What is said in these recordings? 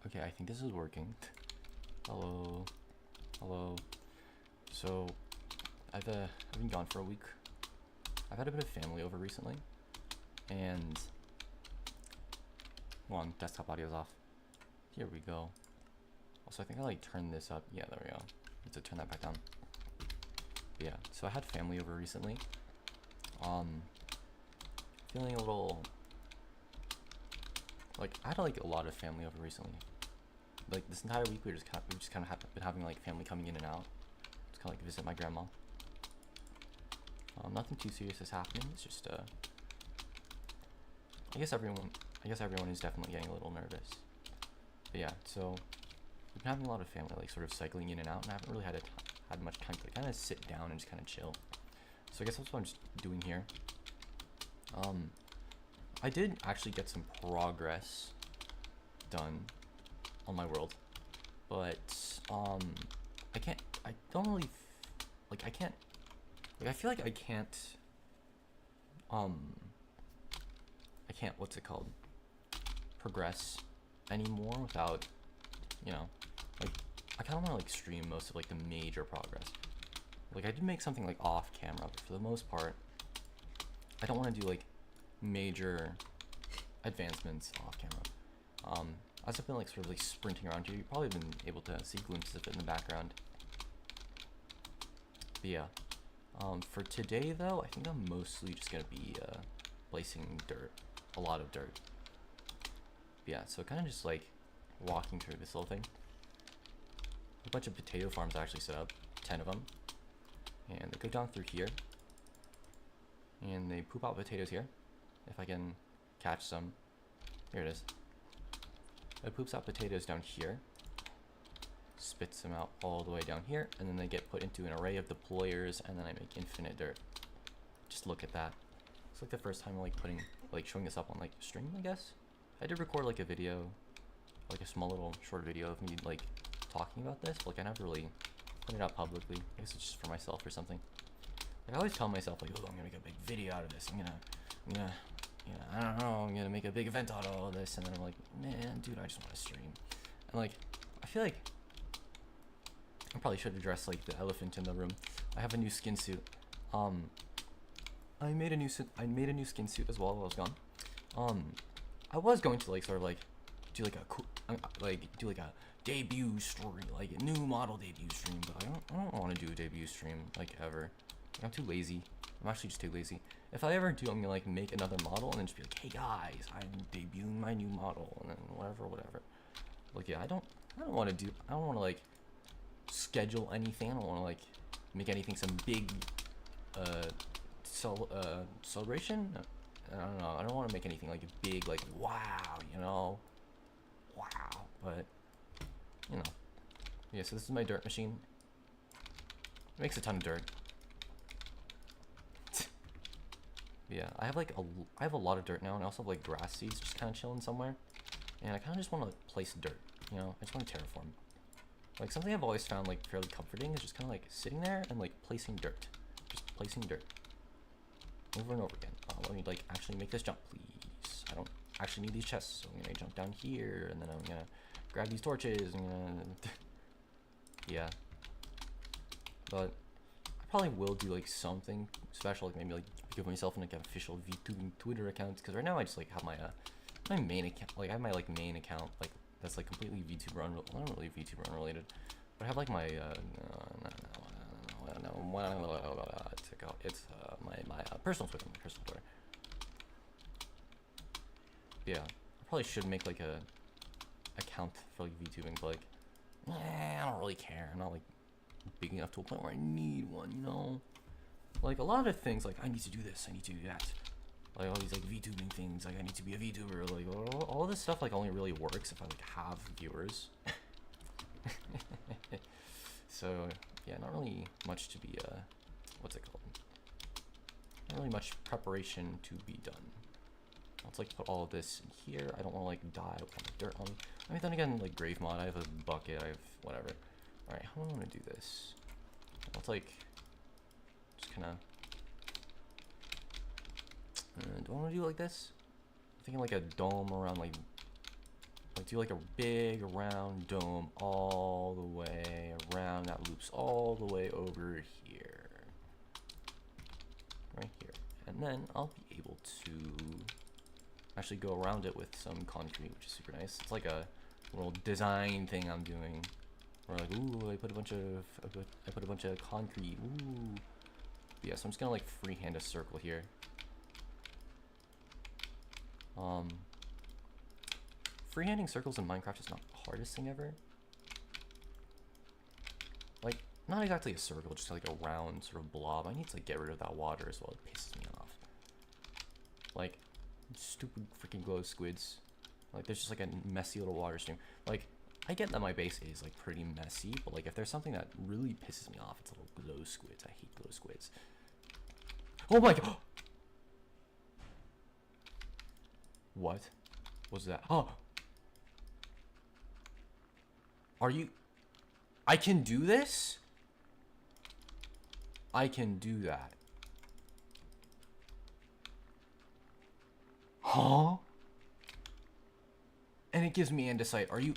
Okay, I think this is working. Hello. Hello. So, I've been gone for a week. I've had a bit of family over recently. And... Hold on, desktop audio's off. Here we go. Also, I think I like turned this up. Yeah, there we go. Need to turn that back down. But yeah, so I had family over recently. Feeling a little... Like, I had like a lot of family over recently. Like this entire week, we just kind of been having like family coming in and out. Just kind of like visit my grandma. Nothing too serious is happening. It's just I guess everyone is definitely getting a little nervous. But yeah, so we've been having a lot of family like sort of cycling in and out, and I haven't really had much time to kind of sit down and just kind of chill. So I guess that's what I'm just doing here. I did actually get some progress done on my world, but I feel like I can't what's it called, progress anymore without, you know, like I kind of want to like stream most of like the major progress. Like I did make something like off camera, but for the most part I don't want to do like major advancements off camera. As I've been like sort of like sprinting around here, you've probably been able to see glimpses of it in the background. But yeah, for today though, I think I'm mostly just gonna be placing dirt, a lot of dirt. But yeah, so kind of just like walking through this little thing. A bunch of potato farms actually set up, 10 of them, and they go down through here, and they poop out potatoes here. If I can catch some, here it is. It poops out potatoes down here, spits them out all the way down here, and then they get put into an array of deployers, and then I make infinite dirt. Just look at that. It's like the first time I'm like showing this up on like stream, I guess. I did record like a video, like a small little short video of me like talking about this, but like I never really put it out publicly. I guess it's just for myself or something. Like I always tell myself like, oh, I'm gonna make a big video out of this. I'm gonna I don't know, I'm gonna make a big event out of all of this, and then I'm like, man, dude, I just want to stream. And like, I feel like I probably should address like the elephant in the room. I have a new skin suit. I made a new skin suit as well while I was gone. I was going to like sort of like do like a cool, do like a debut story, like a new model debut stream, but I don't want to do a debut stream like ever. I'm too lazy. I'm actually just too lazy. If I ever do, I'm gonna like make another model and then just be like, hey guys, I'm debuting my new model, and then whatever. Like yeah, I don't want to like schedule anything. I don't want to like make anything some big celebration. I don't know. I don't want to make anything like big, like wow, you know, wow. But you know, yeah. So this is my dirt machine. It makes a ton of dirt. Yeah, I have a lot of dirt now, and I also have like grass seeds just kind of chilling somewhere, and I kind of just want to place dirt, you know. I just want to terraform. Like something I've always found like fairly comforting is just kind of like sitting there and like placing dirt, just placing dirt over and over again. Let me like actually make this jump, please. I don't actually need these chests, so I'm gonna jump down here, and then I'm gonna grab these torches. I'm gonna yeah, but I probably will do like something special, like maybe like give myself like an official VTubing Twitter account, because right now I just like have my my main account, like I have my like main account like that's like completely VTuber unrelated, not really VTuber unrelated, but I have like my it's my personal Twitter, Yeah, I probably should make like a account for like VTubing, but like I don't really care. I'm not like big enough to a point where I need one, you know. Like a lot of things, like I need to do this, I need to do that, like all these like VTubing things, like I need to be a VTuber, like all this stuff like only really works if I like have viewers. So yeah, not really much to be what's it called? Not really much preparation to be done. Let's like put all of this in here. I don't want to like die with all the dirt on me. I mean, then again, like grave mod, I have a bucket, I have whatever. All right, how do I want to do this? Let's like just kind of. Do I want to do it like this? I'm thinking like a dome around like Like do like a big round dome all the way around that loops all the way over here. Right here. And then I'll be able to actually go around it with some concrete, which is super nice. It's like a little design thing I'm doing. Where like, ooh, I put a bunch of concrete. Ooh. Yeah, so I'm just gonna like freehand a circle here. Freehanding circles in Minecraft is not the hardest thing ever. Like, not exactly a circle, just like a round sort of blob. I need to like get rid of that water as well. It pisses me off. Like, stupid freaking glow squids. Like, there's just like a messy little water stream. Like, I get that my base is like pretty messy, but like if there's something that really pisses me off, it's little glow squids. I hate glow squids. Oh my god! What was that? Oh! Are you... I can do this? I can do that. Huh? And it gives me andesite. Are you...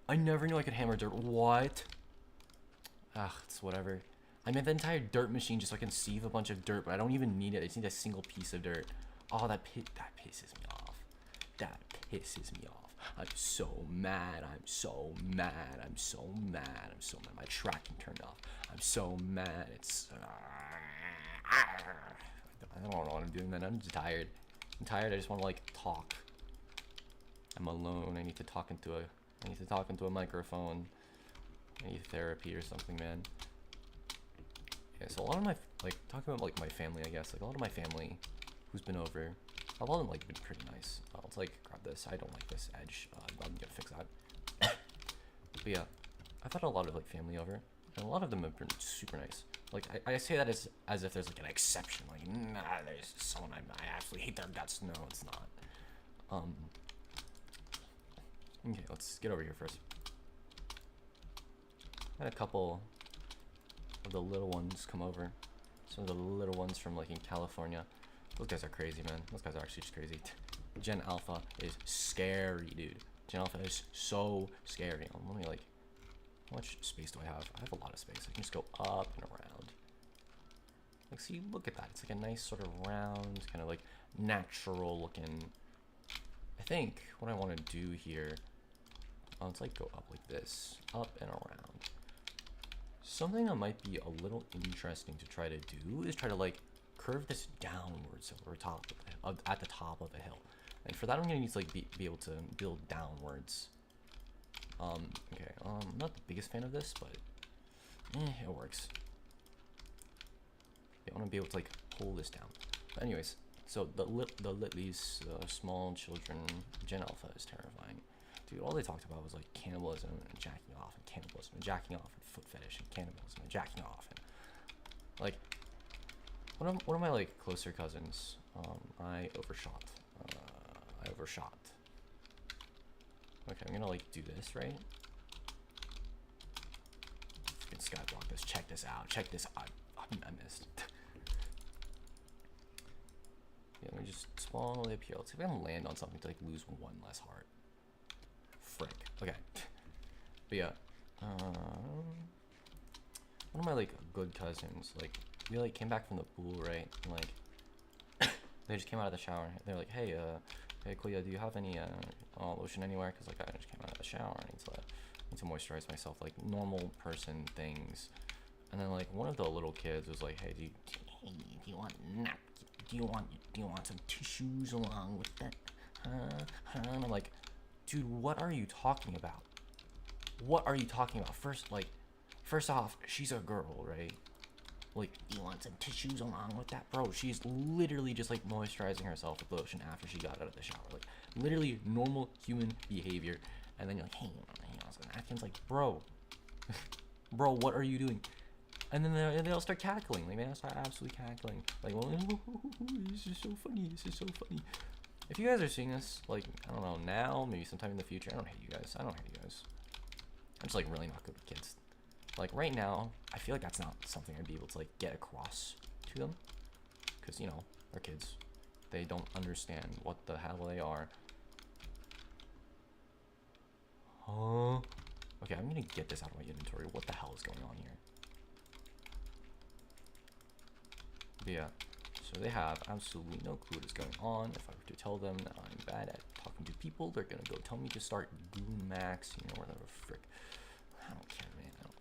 I never knew I could hammer dirt. What? Ugh, it's whatever. I made the entire dirt machine just so I can sieve a bunch of dirt, but I don't even need it. I just need a single piece of dirt. Oh, that pisses me off. That pisses me off. I'm so mad. I'm so mad. I'm so mad. I'm so mad. My tracking turned off. I'm so mad. It's... I don't know what I'm doing, man. I'm just tired. I'm tired. I just want to, like, talk. I'm alone. I need to talk into a microphone. I need therapy or something, man. Yeah, so a lot of my, like, talking about, like, my family, I guess. Like, a lot of my family who's been over, a lot of them, like, been pretty nice. Let's, like, grab this. I don't like this edge. I'm gonna fix that. But yeah, I've had a lot of, like, family over, and a lot of them have been super nice. Like, I say that as if there's, like, an exception. Like, nah, there's someone I absolutely hate their guts. No, it's not. Okay, let's get over here first. I had a couple of the little ones come over. Some of the little ones from, like, in California. Those guys are crazy, man. Those guys are actually just crazy. Gen Alpha is scary, dude. Gen Alpha is so scary. Let me, like, how much space do I have? I have a lot of space. I can just go up and around. Like, see, look at that. It's like a nice sort of round, kind of like natural looking. I think what I want to do here, let's like go up like this, up and around. Something that might be a little interesting to try to do is try to like curve this downwards over top of at the top of a hill. And for that, I'm gonna need to like be able to build downwards. Okay, I'm not the biggest fan of this, but it works. Yeah, I want to be able to like pull this down. But anyways, so these small children, Gen Alpha is terrifying. Dude, all they talked about was like cannibalism and jacking off and cannibalism and jacking off and foot fetish and cannibalism and jacking off and like one of my like closer cousins, I overshot. Okay, I'm gonna like do this, right? Fucking skyblock this. Check this out. Check this out. I missed. Yeah, let me just spawn all the way up here. Let's see if I can land on something to like lose one less heart. Frick. Okay. But yeah, one of my like good cousins, like we like came back from the pool, right? And like they just came out of the shower. They're like, hey, hey, Koya, do you have any lotion anywhere? Because like I just came out of the shower. I need to moisturize myself, like normal person things. And then like one of the little kids was like, hey, do you want napkins? Do you want some tissues along with that? And I'm like, dude, what are you talking about? What are you talking about? First off, she's a girl, right? Like, do you want some tissues along with that? Bro, she's literally just like moisturizing herself with lotion after she got out of the shower. Like, literally normal human behavior. And then you're like, hey, you want some napkins? Like, bro, bro, what are you doing? And then they'll start cackling. Like, they'll start absolutely cackling. Like, well, this is so funny. This is so funny. If you guys are seeing this, like, I don't know, now, maybe sometime in the future, I don't hate you guys. I'm just, like, really not good with kids. Like, right now, I feel like that's not something I'd be able to, like, get across to them. Because, you know, they're kids. They don't understand what the hell they are. Huh? Okay, I'm gonna get this out of my inventory. What the hell is going on here? But yeah, so they have absolutely no clue what is going on. If I were to tell them that I'm bad at talking to people, they're gonna go tell me to start doing max, you know, whatever frick. I don't care, man.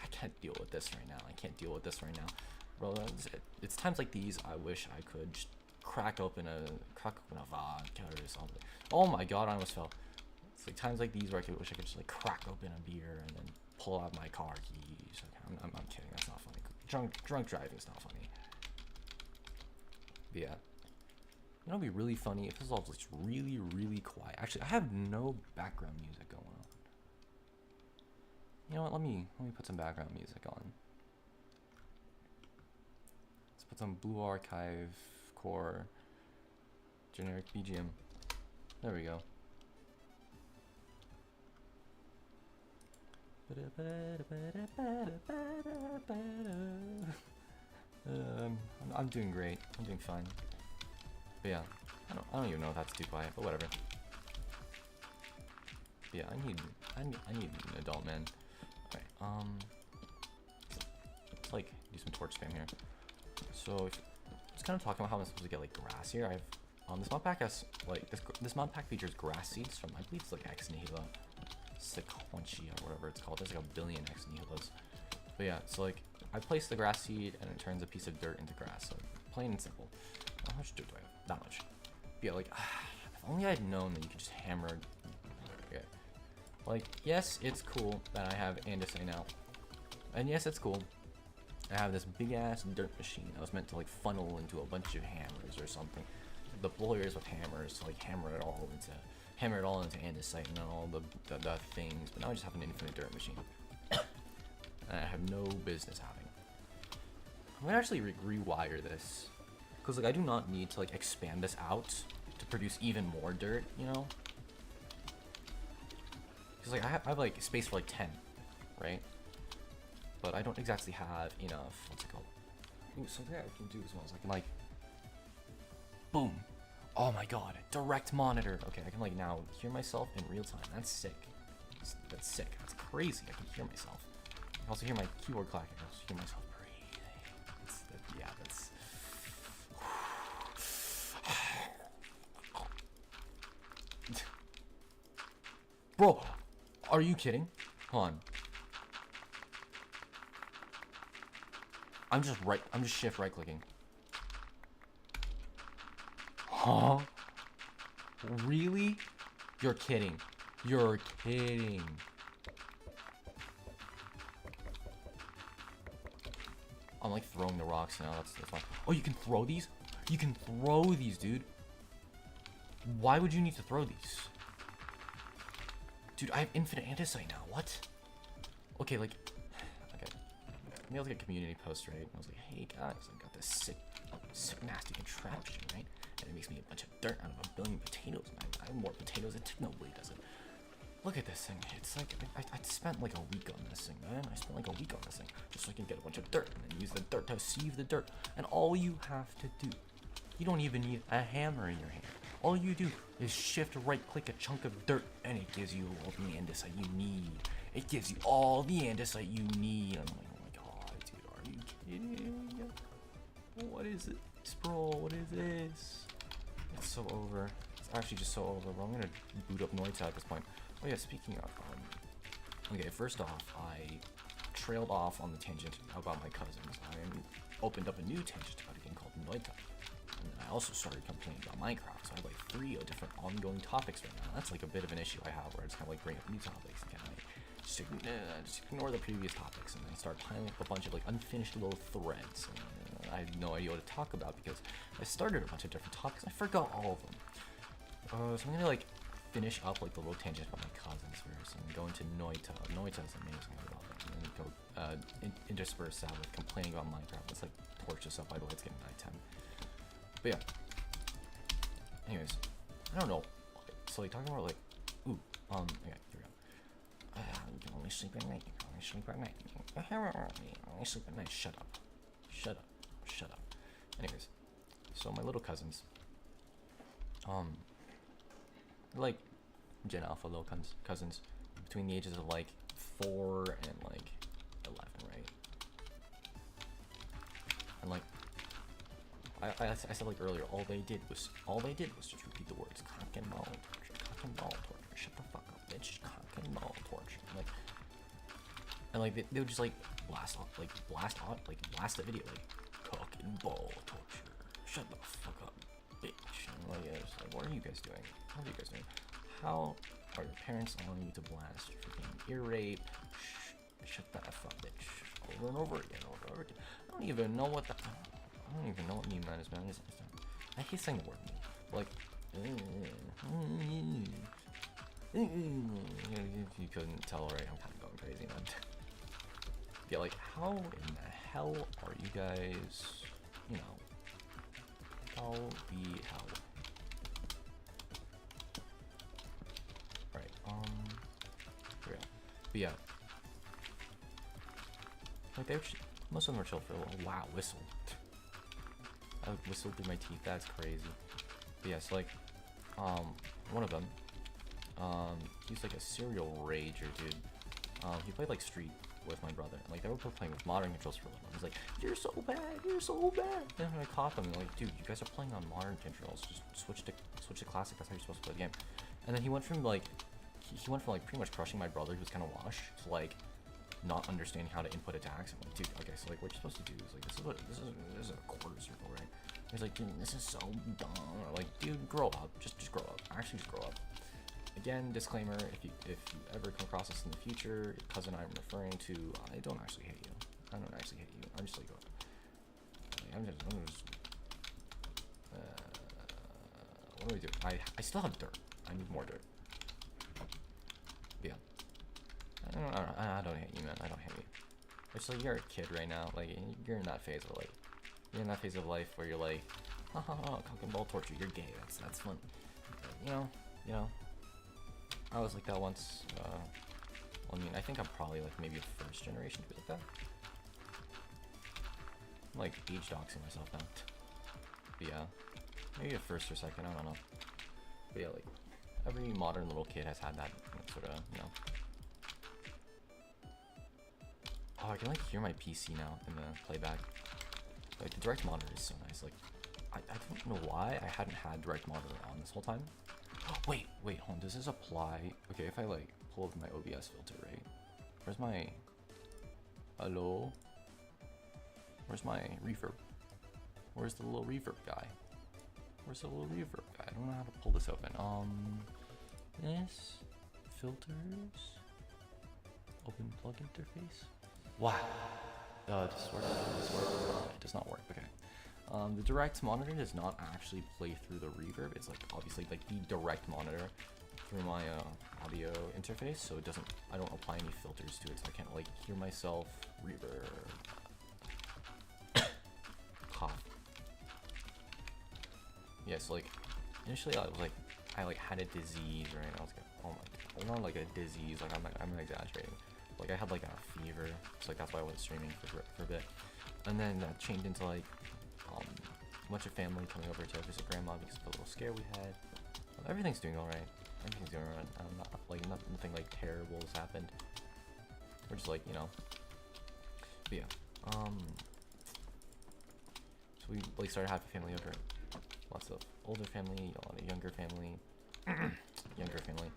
I can't deal with this right now. I can't deal with this right now. Bro, it's times like these I wish I could just crack open a vodka or something. Oh my god, I almost fell. It's like times like these where I wish I could just like crack open a beer and then pull out my car keys. Okay, I'm kidding, that's not funny. Drunk driving's not funny. But yeah. You know, it'd be really funny if this all was really, really quiet. Actually, I have no background music going on. You know what? Let me put some background music on. Let's put some Blue Archive Core generic BGM. There we go. I'm doing great. I'm doing fine. But yeah, I don't even know if that's too quiet, but whatever. But yeah, I need an adult man. Alright, let's like do some torch spam here. So just kind of talking about how I'm supposed to get like grass here. I've this mod pack has like this mod pack features grass seeds from, I believe it's like ex nihilo sequentia or whatever it's called. There's like a billion ex nihilos. But yeah, so like I place the grass seed and it turns a piece of dirt into grass. So plain and simple. How much dirt do I have? That much. But yeah, like if only I had known that you could just hammer. Okay. Like yes, it's cool that I have andesite now, and yes, it's cool. I have this big ass dirt machine that was meant to like funnel into a bunch of hammers or something. Deployers with hammers to like hammer it all into andesite and all the things. But now I just have an infinite dirt machine. And I have no business having. I'm gonna actually rewire this because like I do not need to like expand this out to produce even more dirt, you know? Because like I have like space for like 10, right? But I don't exactly have enough. What's it called? Ooh, something I can do as well is I can like, boom. Oh my god, direct monitor. Okay, I can like now hear myself in real time. That's sick. That's sick. That's crazy. I can hear myself. I can also hear my keyboard clacking. I also hear myself breathing. Yeah, that's. Bro, are you kidding? Hold on. I'm just shift right clicking. Huh? Really? You're kidding. You're kidding. I'm like throwing the rocks now. That's fine. Oh, you can throw these? You can throw these, dude. Why would you need to throw these? Dude, I have infinite andesite now. What? Okay, like, okay. Maybe I'll get a community post, right? And I was like, hey guys, I got this sick, nasty contraption, right? And it makes me a bunch of dirt out of a billion potatoes, man. I have more potatoes than nobody does it. Look at this thing. It's like, I spent like a week on this thing, man. I spent like a week on this thing just so I can get a bunch of dirt and then use the dirt to sieve the dirt. And all you have to do, you don't even need a hammer in your hand. All you do is shift right click a chunk of dirt and it gives you all the andesite you need. It gives you all the andesite you need. I'm like, oh my god, dude, are you kidding? What is this, bro? What is this? It's so over. It's actually just so over, bro. I'm gonna boot up Noita at this point. Oh yeah, speaking of, okay, first off, I trailed off on the tangent about my cousins. I opened up a new tangent about a game called Noita. And then I also started complaining about Minecraft, so I have like 3 different ongoing topics right now. That's like a bit of an issue I have where I just kind of like bring up new topics and kind of like just ignore the previous topics, and then I start piling up a bunch of like unfinished little threads. And I had no idea what to talk about because I started a bunch of different topics. I forgot all of them. So I'm gonna like finish up like the little tangent about my cousins first, and go into Noita. Noita is amazing. I love it. And then go intersperse that with complaining about Minecraft. Let's like torch this up. By the way, it's getting nighttime. But yeah. Anyways, I don't know. Okay, so like talking about like, ooh, okay, here we go. You can only sleep at night. You can only sleep at night. You can only sleep at night. Shut up. Shut up. Shut up. Anyways, so my little cousins, like Gen Alpha little cousins between the ages of like 4 and like 11, right? And like I said like earlier, all they did was just repeat the words cock and ball torture, cock and ball torture, shut the fuck up, bitch, cock and ball torture, and like they would just like blast the video like cock and ball torture, shut the fuck up, bitch. And like it's like, what are you guys doing? What are you guys doing? How are your parents allowing you to blast freaking ear rape? Shut the f up, bitch. Over and over again, over and over again. I don't even know what meme that is, man. I hate saying the word meme. Like, if you couldn't tell, right? I'm kind of going crazy, man. Yeah, like, how in the hell are you guys, you know, how the hell? Right, here we go. But yeah, like, most of them are chill for a little. Wow, whistle. I whistled through my teeth, that's crazy. But yes, like, one of them, he's like a serial rager, dude. He played like Street with my brother, and like they were playing with modern controls for a little. He's like, "You're so bad, you're so bad." And I caught them, and like, "Dude, you guys are playing on modern controls. Just switch to classic. That's how you're supposed to play the game." And then he went from like, pretty much crushing my brother, who was kind of washed, to like not understanding how to input attacks. I'm like, "Dude, okay, so like what you're supposed to do is like this is a quarter circle, right?" He's like, "Dude, this is so dumb." Or like, "Dude, grow up. Just grow up. Actually, just grow up." Again, disclaimer, if you ever come across this in the future, cousin I'm referring to, I don't actually hate you. I don't actually hate you. I'm just like, I'm just what do we do? I still have dirt. I need more dirt. Yeah. I don't hate you, man. I don't hate you. It's like you're a kid right now. Like you're in that phase of like, you're in that phase of life where you're like, ha ha ha, cock and ball torture. You're gay. That's fun. You know. I was like that once. Well, I mean, I think I'm probably like maybe a first generation to be like that. I'm like age doxing myself now. But yeah, maybe a first or second. I don't know. But yeah, like every modern little kid has had that sort of, you know. Oh, I can like hear my PC now in the playback. Like the direct monitor is so nice. Like I don't know why I hadn't had direct monitor on this whole time. Wait, hold on, does this apply? Okay, if I like pull up my OBS filter, right? Where's my, hello? Where's my reverb? Where's the little reverb guy? Where's the little reverb guy? I don't know how to pull this open. This, filters, open plug interface. Wow. Does this work? It does not work, okay. The direct monitor does not actually play through the reverb. It's like obviously like the direct monitor through my audio interface, so it doesn't. I don't apply any filters to it, so I can't like hear myself reverb. Cough. Yes, like initially I was like I had a disease, right? I was like, oh my god, not like a disease. Like I'm not exaggerating. Like I had like a fever, so like that's why I wasn't streaming for a bit, and then that changed into like. A bunch of family coming over to visit grandma because of the little scare we had. Everything's doing alright. Everything's doing alright. Nothing like terrible has happened. We're just like, you know. But yeah. So we like started having family over. Lots of older family, a lot of younger family. Younger family.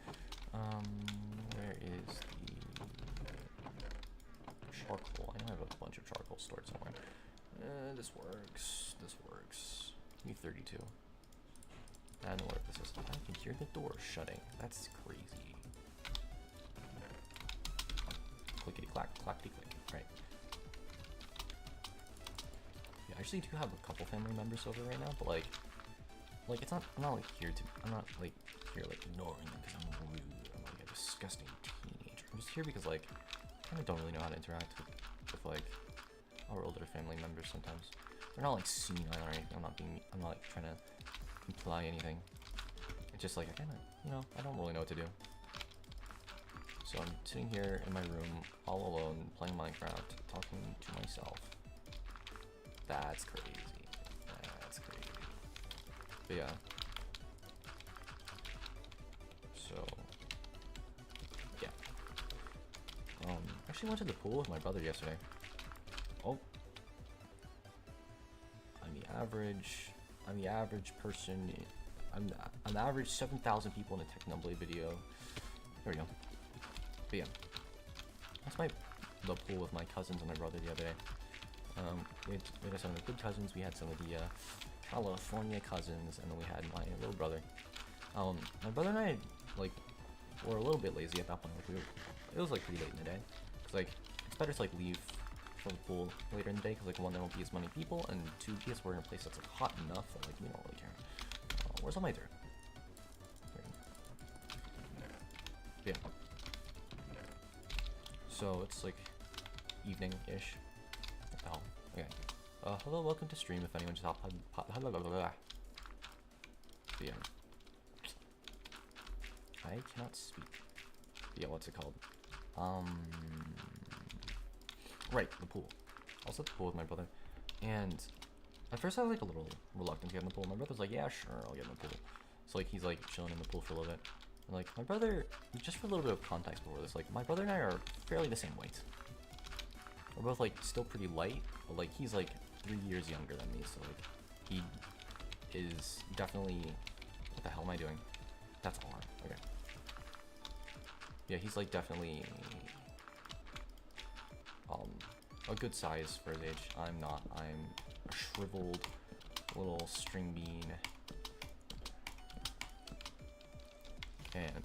Where is the charcoal? I know I have a bunch of charcoal stored somewhere. This works. This works. Give me 32. I don't know what this is. I can hear the door shutting. That's crazy. Clickety clack, clackety click. Right. Yeah, I actually do have a couple family members over right now, but like it's not. I'm not like here to. I'm not like here like ignoring them because I'm rude. I'm like a disgusting teenager. I'm just here because like I kind of don't really know how to interact with like. Our older family members sometimes. They're not like senile or anything. I'm not like trying to imply anything. It's just like I kinda, you know, I don't really know what to do. So I'm sitting here in my room all alone playing Minecraft, talking to myself. That's crazy. That's crazy. But yeah. So yeah. actually went to the pool with my brother yesterday. Oh. I'm the average person. I'm the average 7,000 people in a Technoblade video. There we go. But yeah, that's the pool with my cousins and my brother the other day. We had some of the good cousins. We had some of the California cousins, and then we had my little brother. My brother and I like were a little bit lazy at that point. Like it was like pretty late in the day, cause like it's better to like leave from the pool later in the day, cause like one, there won't be as many people, and two, because we're in a place that's like hot enough that like you don't really care. Where's all my dirt? Yeah. So it's like evening-ish. What the hell? Okay. Hello, welcome to stream. If anyone just yeah. I cannot speak. Yeah, what's it called? Right, the pool. I was at the pool with my brother, and at first I was like a little reluctant to get in the pool. My brother's like, yeah, sure, I'll get in the pool. So like he's like chilling in the pool for a little bit. And like my brother, just for a little bit of context before this, like my brother and I are fairly the same weight. We're both like still pretty light, but like he's like 3 years younger than me, so like he is definitely, what the hell am I doing? That's R. Okay. Yeah, he's like definitely a good size for his age. I'm not. I'm a shriveled little string bean. And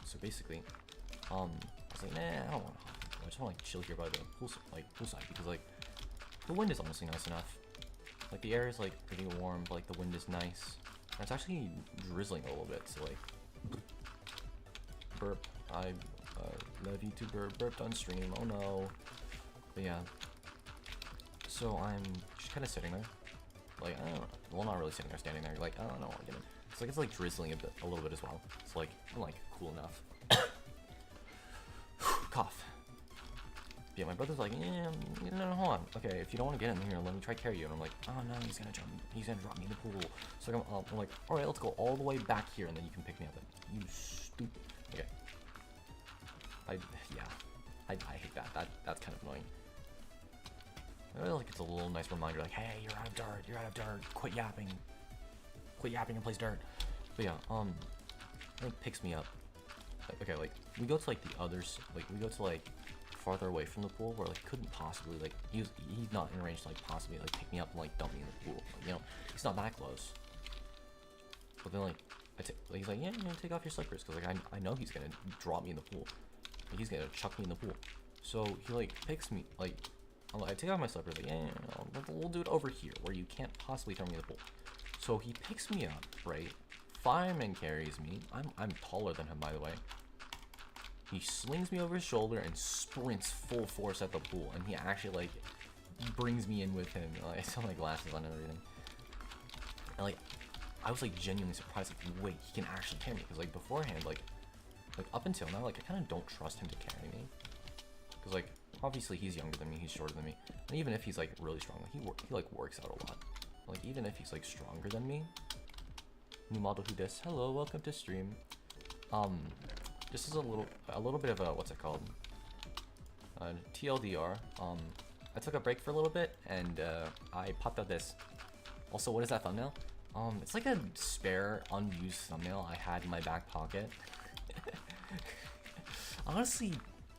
so basically, I was like, nah, I don't want to. I just want to like chill here by the poolside, because like the wind is honestly nice enough. Like the air is like pretty warm, but like the wind is nice. And it's actually drizzling a little bit, so like burp. I love you to burped on stream. Oh no. But yeah. So I'm just kind of sitting there, like I don't know. Well, not really sitting there, standing there. Like I don't know. It's like drizzling a little bit as well. It's like I'm like cool enough. Cough. Yeah, my brother's like, yeah, no, hold on. Okay, if you don't want to get in here, let me try carry you. And I'm like, oh no, he's gonna drop me in the pool. So I'm like, all right, let's go all the way back here, and then you can pick me up. And you stupid. Okay. I hate that. That's kind of annoying. I feel like it's a little nice reminder, like, hey, you're out of dirt. Quit yapping and place dirt. But yeah, it picks me up. Like, okay, like we go to like the others, like we go to like farther away from the pool where like couldn't possibly like he's not in range to like possibly like pick me up and like dump me in the pool. Like, you know, he's not that close. But then like he's like, yeah, you know, take off your slippers, because like I know he's gonna drop me in the pool. Like, he's gonna chuck me in the pool. So he like picks me like. I take off my slippers, like, yeah, we'll do it over here where you can't possibly throw me in the pool. So he picks me up, right? Fireman carries me. I'm taller than him, by the way. He slings me over his shoulder and sprints full force at the pool, and he actually like brings me in with him. Like, I still have my glasses on and everything. And like, I was like genuinely surprised. Like, wait, he can actually carry me, because like beforehand, like up until now, like I kind of don't trust him to carry me, because like. Obviously, he's younger than me, he's shorter than me, and even if he's like really strong, like he like works out a lot. Like even if he's like stronger than me, new model who dis. Hello, welcome to stream. This is a little bit of a what's it called? TLDR. I took a break for a little bit, and I popped out this. Also, what is that thumbnail? It's like a spare, unused thumbnail I had in my back pocket. Honestly.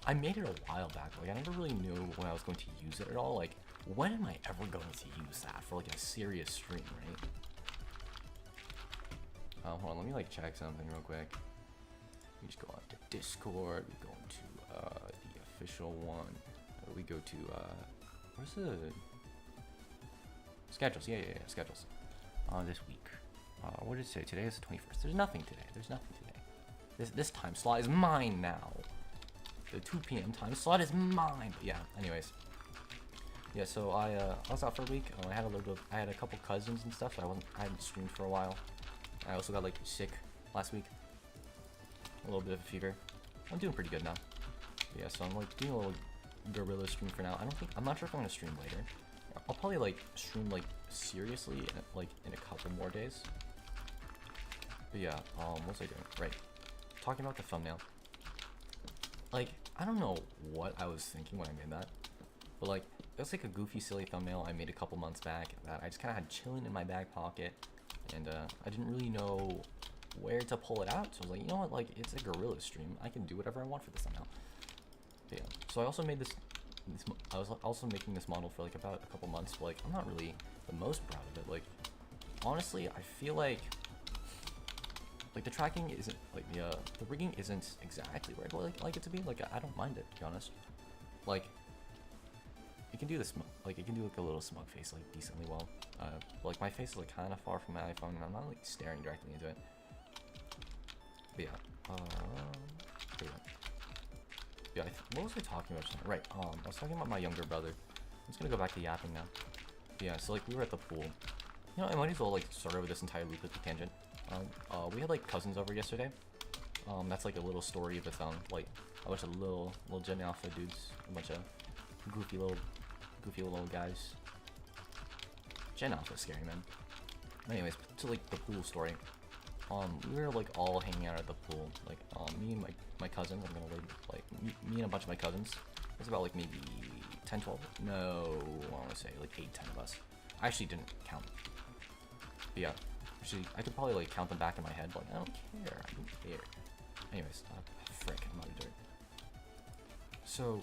I made it a while back, like I never really knew when I was going to use it at all. Like, when am I ever going to use that for like a serious stream, right? Hold on, let me like check something real quick. We just go on to Discord, we go into the official one. We go to where's the schedules? Yeah, schedules. This week. What did it say? Today is the 21st. There's nothing today. This time slot is mine now. The 2 p.m. time slot is mine. But yeah, anyways. Yeah, so I was out for a week. I had a couple cousins and stuff, so I hadn't streamed for a while. I also got like sick last week. A little bit of a fever. I'm doing pretty good now. But yeah, so I'm like doing a little guerrilla stream for now. I'm not sure if I'm gonna stream later. I'll probably like stream like seriously in a couple more days. But yeah, what was I doing? Right. Talking about the thumbnail. Like, I don't know what I was thinking when I made that, but like it was like a goofy, silly thumbnail I made a couple months back that I just kind of had chilling in my back pocket, and I didn't really know where to pull it out. So I was like, you know what, like it's a gorilla stream. I can do whatever I want for this thumbnail. But yeah. So I also made this. I was also making this model for like about a couple months, but like I'm not really the most proud of it. Like honestly, I feel like the tracking isn't like the rigging isn't exactly where I'd like it to be. Like I don't mind it, to be honest. Like it can do this, like it can do like a little smug face like decently well. But, like my face is like kind of far from my iPhone, and I'm not like staring directly into it. But yeah, yeah. What was I talking about? Right. I was talking about my younger brother. I'm just gonna go back to yapping now. But yeah. So like we were at the pool. You know, I might as well like start over this entire loop with the tangent. We had like cousins over yesterday. That's like a little story of its own. Like a bunch of little Gen Alpha dudes, a bunch of goofy little guys. Gen Alpha is scary, man. Anyways, to like the pool story. We were like all hanging out at the pool. Like me and my cousins. I'm gonna like me and a bunch of my cousins. There's about like maybe 10, 12. No, I want to say like 8, 10 of us. I actually didn't count. But yeah. Actually, I could probably like count them back in my head, but like, I don't care. I don't care. Anyways, frick, I'm out of dirt. So,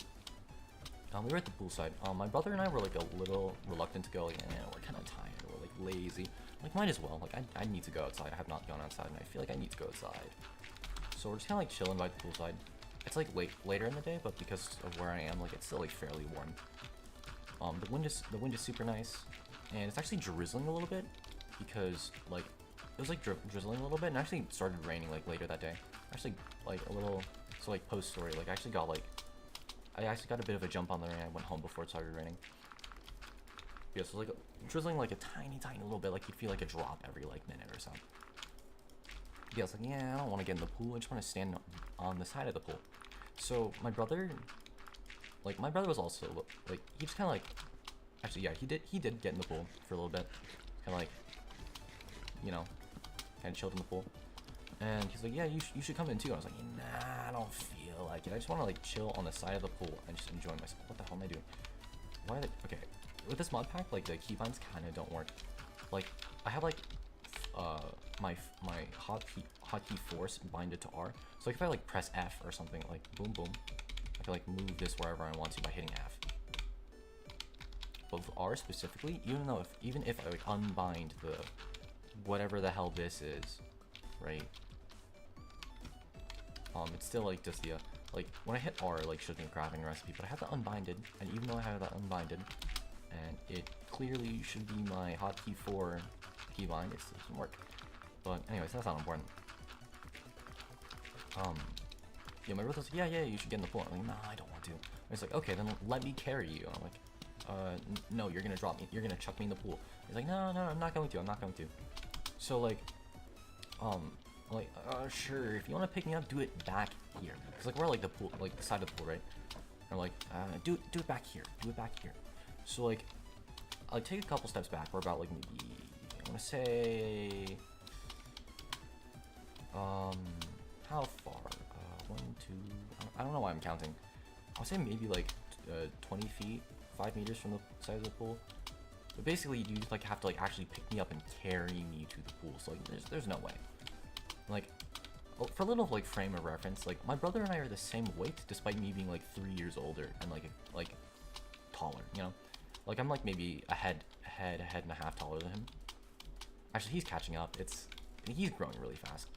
we were at the poolside. My brother and I were like a little reluctant to go. Like, we're kind of tired. We're like lazy. Like, might as well. Like, I need to go outside. I have not gone outside, and I feel like I need to go outside. So we're just kind of like chilling by the poolside. It's like later in the day, but because of where I am, like it's still like fairly warm. The wind is super nice, and it's actually drizzling a little bit. Because like it was like drizzling a little bit, and actually started raining like later that day. Actually, like a little, so like post story, like I actually got a bit of a jump on the rain. I went home before it started raining. Yeah, so like drizzling like a tiny little bit, like you'd feel like a drop every like minute or so. Yeah, I was like, yeah, I don't want to get in the pool. I just want to stand on the side of the pool. So my brother was also like he just kind of like, actually yeah, he did get in the pool for a little bit, kind of like, you know, kind of chilled in the pool. And he's like, yeah, you should come in too. And I was like, nah, I don't feel like it. I just want to like chill on the side of the pool and just enjoy myself. What the hell am I doing? Why are they, okay, with this mod pack, like the keybinds kind of don't work. Like I have like my hotkey force binded to R. So like if I like press F or something, like boom boom, I can like move this wherever I want to by hitting F. But with R specifically, even if I like unbind the whatever the hell this is, right? It's still like just the like when I hit R, like shows me a crafting recipe, but I have that unbinded, and even though I have that unbinded, and it clearly should be my hotkey 4 keybind, it still doesn't work. But anyways, that's not important. Yeah, my brother's like, yeah, you should get in the pool. I'm like, nah, I don't want to. And he's like, okay, then let me carry you. And I'm like, no, you're gonna drop me. You're gonna chuck me in the pool. He's like, no, I'm not going to. I'm not going to. So like, sure, if you want to pick me up, do it back here. Cause like we're like the pool, like the side of the pool, right? And I'm like, do it back here. Do it back here. So like, I'll take a couple steps back. We're about like maybe, I want to say, how far? 1, 2. I don't know why I'm counting. I'll say maybe like 20 feet, 5 meters from the side of the pool. But basically, you just like have to like actually pick me up and carry me to the pool. So like, there's no way. Like, for a little like frame of reference, like my brother and I are the same weight, despite me being like 3 years older and like taller. You know, like I'm like maybe a head and a half taller than him. Actually, he's catching up. He's growing really fast.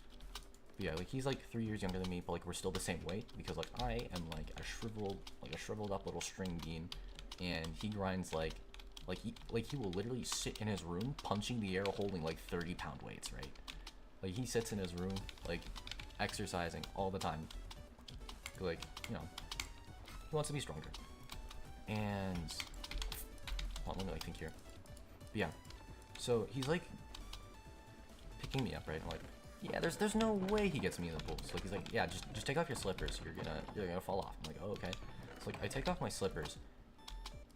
But yeah, like he's like 3 years younger than me, but like we're still the same weight because like I am like a shriveled up little string bean, and he grinds like he will literally sit in his room punching the air holding like 30-pound weights, right? Like he sits in his room like exercising all the time. Like, you know, he wants to be stronger. And let me like think here. But yeah, so he's like picking me up, right? I'm like, yeah, there's no way he gets me in the pool. So like he's like, yeah, just take off your slippers. You're gonna fall off. I'm like, oh, okay. So like I take off my slippers,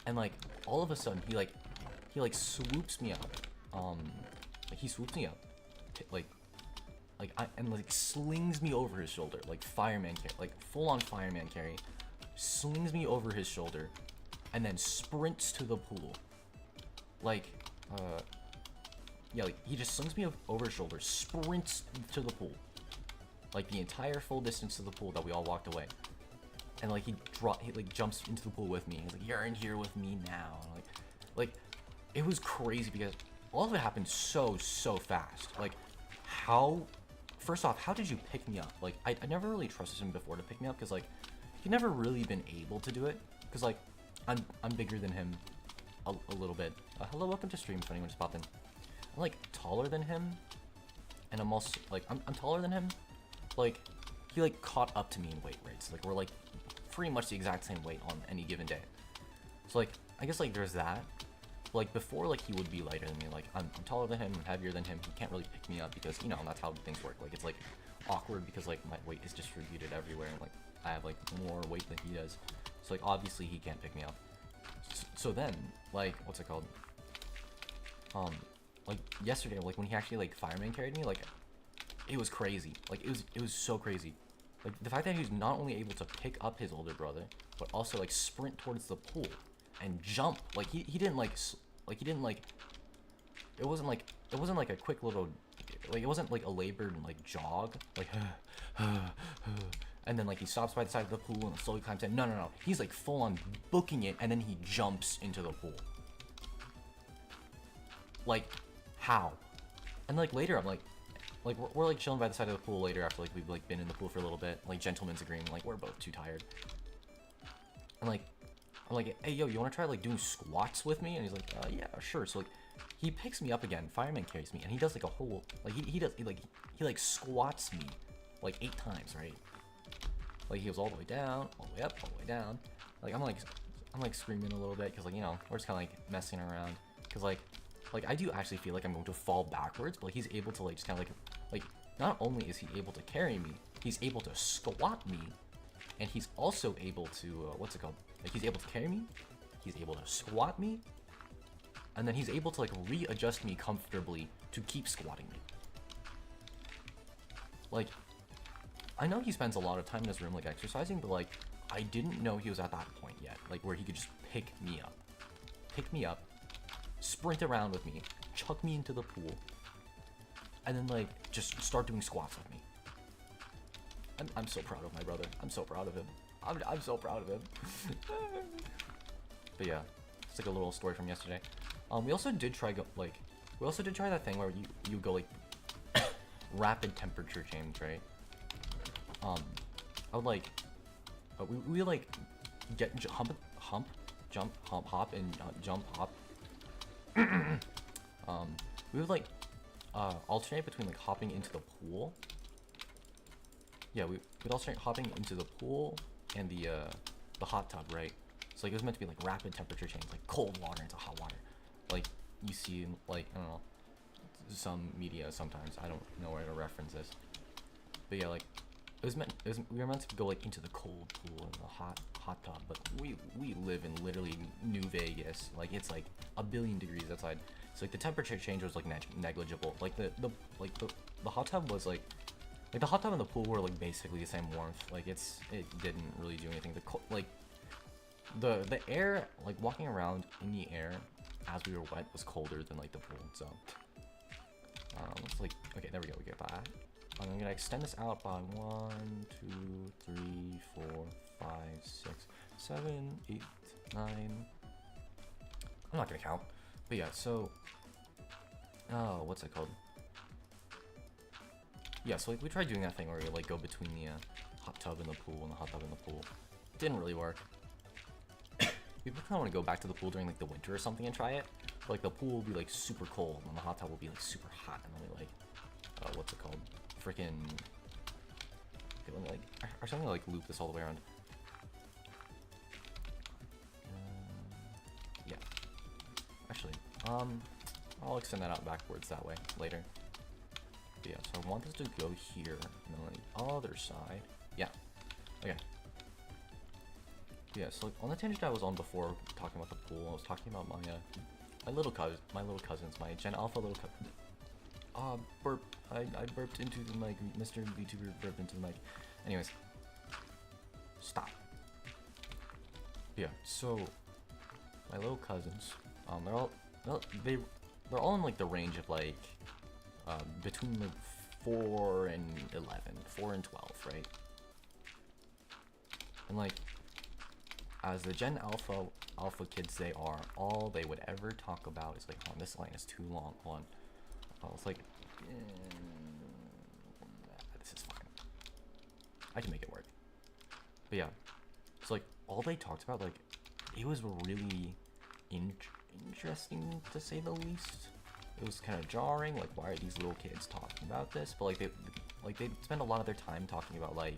and like all of a sudden he swoops me up. Like he swoops me up, and slings me over his shoulder like fireman carry, like full on fireman carry, slings me over his shoulder, and then sprints to the pool. Like, yeah, like, he just slings me over his shoulder, sprints to the pool. Like, the entire full distance to the pool that we all walked away. And, like, he like, jumps into the pool with me. He's like, you're in here with me now. And, like, it was crazy because all of it happened so fast. Like, first off, how did you pick me up? Like, I never really trusted him before to pick me up because, like, he'd never really been able to do it. Because, like, I'm bigger than him a little bit. Hello, welcome to stream if anyone just popped in. I'm, like, taller than him. And I'm also, like, I'm taller than him. Like, he, like, caught up to me in weight, right? So, like, we're, like, pretty much the exact same weight on any given day. So, like, I guess, like, there's that. Like, before, like, he would be lighter than me. Like, I'm taller than him, I'm heavier than him. He can't really pick me up because, you know, that's how things work. Like, it's, like, awkward because, like, my weight is distributed everywhere. And, like, I have, like, more weight than he does. So, like, obviously he can't pick me up. So then, like, what's it called? Like, yesterday, like, when he actually, like, fireman carried me, like, it was crazy. Like, it was so crazy. Like, the fact that he was not only able to pick up his older brother, but also, like, sprint towards the pool and jump. Like, he didn't, like, it wasn't like a quick little, like, it wasn't, like, a labored, like, jog. Like, and then, like, he stops by the side of the pool and slowly climbs in. No. He's, like, full on booking it, and then he jumps into the pool. Like, how? And, like, later, I'm like, we're like chilling by the side of the pool later after, like, we've, like, been in the pool for a little bit. Like, gentlemen's agreement, like, we're both too tired. And, like, I'm like, hey, yo, you want to try, like, doing squats with me? And he's like, yeah, sure. So, like, he picks me up again, fireman carries me, and he does, like, a whole, like, he squats me, like, 8 times, right? Like, he goes all the way down, all the way up, all the way down. Like, I'm like screaming a little bit, because, like, you know, we're just kind of, like, messing around. Because, like, I do actually feel like I'm going to fall backwards, but, like, he's able to, like, just kind of, like, not only is he able to carry me, he's able to squat me, and he's also able to, what's it called? Like, he's able to carry me, he's able to squat me, and then he's able to, like, readjust me comfortably to keep squatting me. Like, I know he spends a lot of time in his room, like, exercising, but, like, I didn't know he was at that point yet, like, where he could just pick me up, sprint around with me, chuck me into the pool, and then, like, just start doing squats with me. I'm so proud of my brother. I'm so proud of him. I'm so proud of him. But yeah, it's like a little story from yesterday. We also did try that thing where you go, like, rapid temperature change, right? I would, like, we like get jump, hop, and jump, hop. We would, like, alternate between, like, hopping into the pool. Yeah, we'd alternate hopping into the pool and the hot tub, right? So, like, it was meant to be, like, rapid temperature change, like cold water into hot water. Like, you see, like, I don't know, some media sometimes. I don't know where to reference this. But yeah, like, we were meant to go, like, into the cold pool and the hot tub, but we live in literally New Vegas. Like, it's like 1 billion degrees outside. So, like, the temperature change was, like, negligible. Like, the hot tub was, like the hot tub and the pool were, like, basically the same warmth. Like, it didn't really do anything. The air, like, walking around in the air as we were wet was colder than, like, the pool. So, it's like, okay, there we go. We get that. I'm gonna extend this out by 1, 2, 3, 4, 5, 6, 7, 8, 9. I'm not gonna count. But yeah, so, what's it called? Yeah, so, like, we tried doing that thing where we, like, go between the hot tub and the pool and the hot tub and the pool. Didn't really work. We kind of want to go back to the pool during, like, the winter or something and try it. But, like, the pool will be, like, super cold and the hot tub will be, like, super hot, and then we, like, what's it called? Freaking, okay, let me, like, or something, like, loop this all the way around. Yeah. Actually, I'll extend that out backwards that way later. But yeah, so I want this to go here, and then on the other side. Yeah. Okay. Yeah, so, like, on the tangent I was on before talking about the pool, I was talking about my little cousins, my Gen Alpha little cousin. Burp. I burped into the mic. Mr. VTuber burped into the mic. Anyways. Stop. Yeah, so my little cousins, they're all they're all in like the range of like between like 4 and 11, 4 and 12, right? And like as the Gen Alpha kids they are, all they would ever talk about is like, oh, this line is too long. Hold on. Oh, it's like this is fucking. I can make it work. But yeah, it's like all they talked about, like it was really interesting to say the least. It was kind of jarring, like why are these little kids talking about this? But like they spend a lot of their time talking about like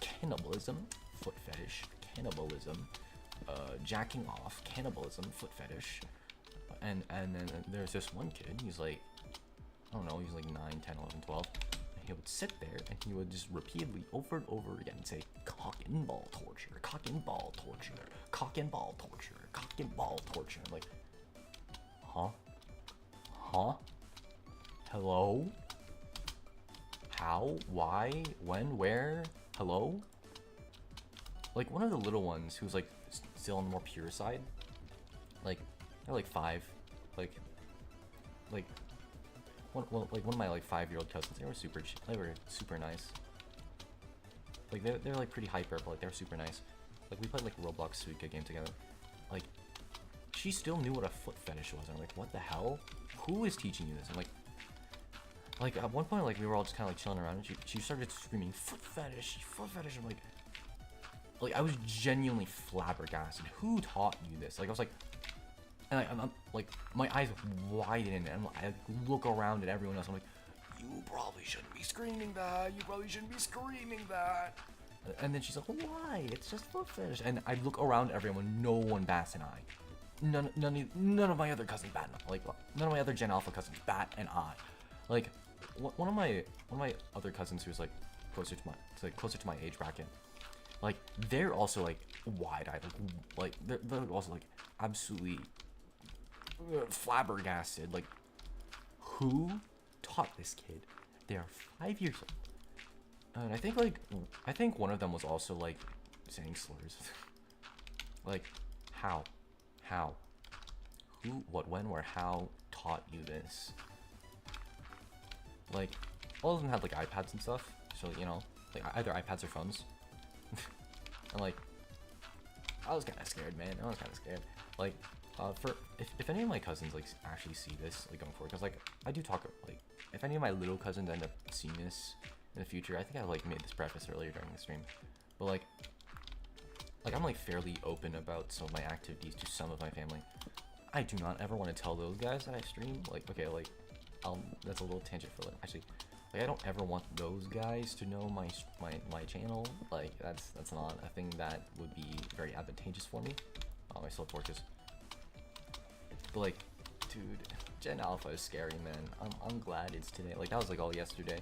cannibalism, foot fetish, cannibalism, jacking off, cannibalism, foot fetish, and then there's this one kid. He's like, I don't know, he's like 9, 10, 11, 12. And he would sit there and he would just repeatedly over and over again say cock and ball torture, cock and ball torture, cock and ball torture, cock and ball torture. I'm like, huh? Huh? Hello? How? Why? When? Where? Hello? Like one of the little ones who's like still on the more pure side, like they're like 5, like one of my like 5-year-old cousins. They were super nice. Like they're like pretty hyper, but like they're super nice. Like we played like Roblox Suika game together. Like she still knew what a foot fetish was. And I'm like, what the hell? Who is teaching you this? I'm like at one point, like we were all just kind of like chilling around, and she started screaming foot fetish, foot fetish. I'm like I was genuinely flabbergasted. Who taught you this? Like I was like, and I'm like my eyes widen, and I look around at everyone else. I'm like, you probably shouldn't be screaming that. You probably shouldn't be screaming that. And then she's like, well, why? It's just foot fetish. And I look around at everyone. No one bats an eye. None of my other cousins bat an eye. Like none of my other Gen Alpha cousins bat an eye. Like one of my other cousins who's like closer to my age bracket. Like they're also like wide-eyed. Like they're also like absolutely flabbergasted. Like who taught this kid? They are 5 years old. And I think one of them was also like saying slurs. Like how, who, what, when, where, how taught you this? Like all of them had like iPads and stuff, so you know, like either iPads or phones. And like I was kind of scared, man. I was kind of scared. Like for if any of my cousins like actually see this like going forward, because like I do talk, like if any of my little cousins end up seeing this in the future, I think I like made this preface earlier during the stream, but like I'm like fairly open about some of my activities to some of my family. I do not ever want to tell those guys that I stream. Like okay, like that's a little tangent for actually. Like I don't ever want those guys to know my channel. Like that's not a thing that would be very advantageous for me. Oh, I still have torches. But like, dude, Gen Alpha is scary, man. I'm glad it's today. Like that was like all yesterday.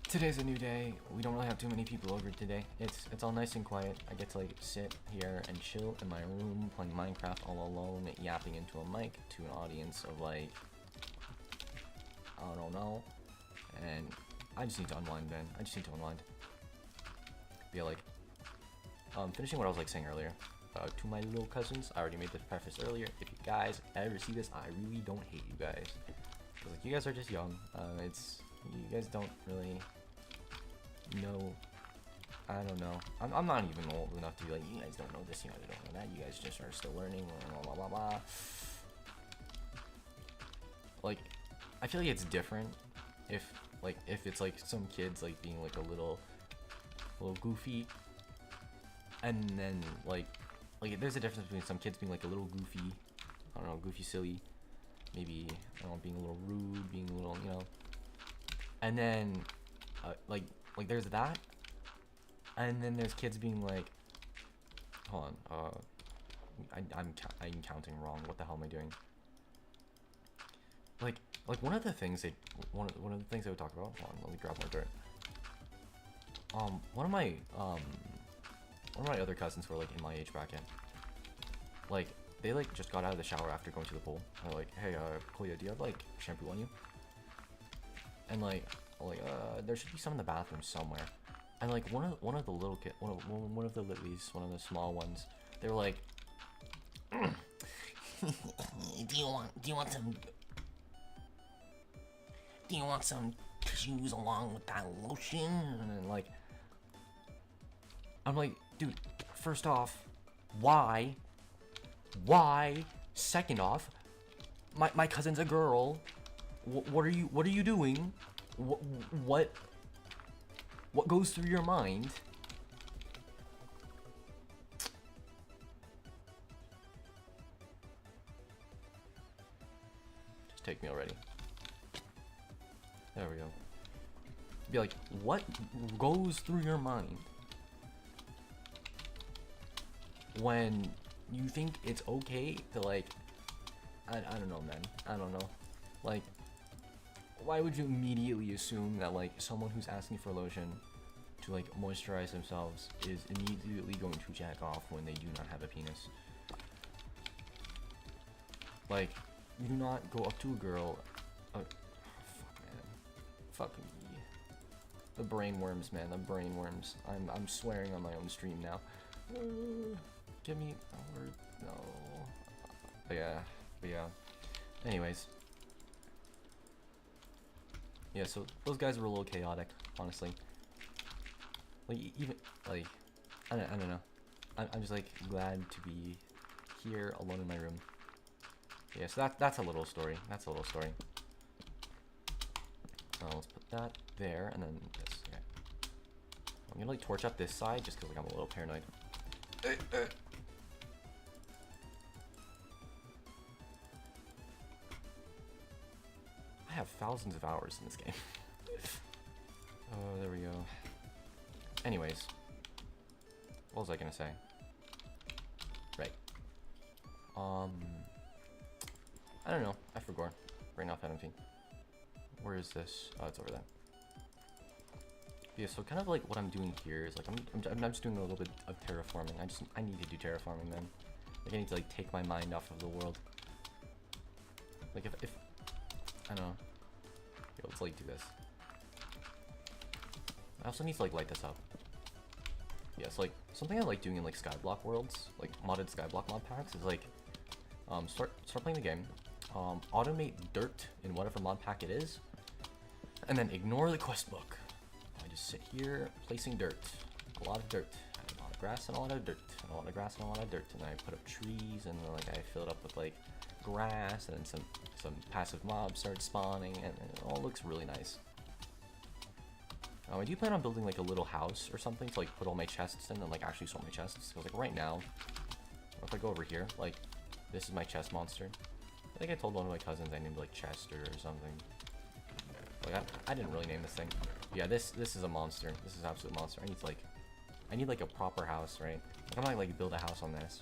Today's a new day. We don't really have too many people over today. It's all nice and quiet. I get to like sit here and chill in my room playing Minecraft all alone, yapping into a mic to an audience of like, I don't know. And I just need to unwind, man. I just need to unwind. But yeah, like, finishing what I was like saying earlier, to my little cousins, I already made this preface earlier. If you guys ever see this, I really don't hate you guys. Cause like you guys are just young. You guys don't really know. I don't know. I'm not even old enough to be like, you guys don't know this, you guys don't know that. You guys just are still learning. Blah blah blah blah. Like, I feel like it's different if it's like some kids like being like a little goofy, and then like there's a difference between some kids being like a little goofy, I don't know, goofy silly, maybe I don't know, being a little rude, being a little, you know, and then like there's that, and then there's kids being like, hold on, I'm counting wrong. What the hell am I doing? Like one of the things they would talk about. Hold on, let me grab more dirt. One of my other cousins who are like in my age bracket, like they like just got out of the shower after going to the pool. They're like, hey, Koya, do you have like shampoo on you? And like there should be some in the bathroom somewhere. And like one of the little kid, one of the lilies, one of the small ones, they were like, do you want some tissues along with that lotion? And then like, I'm like, dude, first off, why? Second off, my cousin's a girl. What are you doing? What goes through your mind? Just take me already. There we go. Be like, what goes through your mind when you think it's okay to like, I don't know, man. I don't know. Like, why would you immediately assume that like someone who's asking for lotion to like moisturize themselves is immediately going to jack off when they do not have a penis? Like, you do not go up to a girl. Fuck, man. Fuck me. The brain worms, man. The brain worms. I'm swearing on my own stream now. Give me a word. No. But yeah. Anyways. Yeah, so those guys were a little chaotic, honestly. Like, even, like, I don't know. I'm just, like, glad to be here alone in my room. Yeah, so that's a little story. That's a little story. Let's put that there, and then this. Okay. I'm gonna, like, torch up this side, just because, like, I'm a little paranoid. I have thousands of hours in this game. Oh, there we go. Anyways. What was I gonna say? Right. I don't know. I forgot. Right now, anything. Where is this? Oh, it's over there. Yeah, so kind of like what I'm doing here is like I'm just doing a little bit of terraforming. I need to do terraforming, man. Like I need to like take my mind off of the world. Like if I don't know. Yo, let's like do this. I also need to like light this up. Yeah, it's like something I like doing in like Skyblock worlds, like modded Skyblock mod packs, is like start playing the game, automate dirt in whatever mod pack it is, and then ignore the quest book. I just sit here placing dirt, a lot of dirt, and a lot of grass and a lot of dirt, and a lot of grass and a lot of dirt, and I put up trees, and then like I fill it up with like grass, and then some passive mobs start spawning, and it all looks really nice. I do plan on building like a little house or something to like put all my chests in and like actually store my chests. Because like right now, if I go over here, like this is my chest monster. I think I told one of my cousins I named like Chester or something. Like I didn't really name this thing. Yeah, this is a monster. This is an absolute monster. I need like a proper house, right? Like I'm not like build a house on this.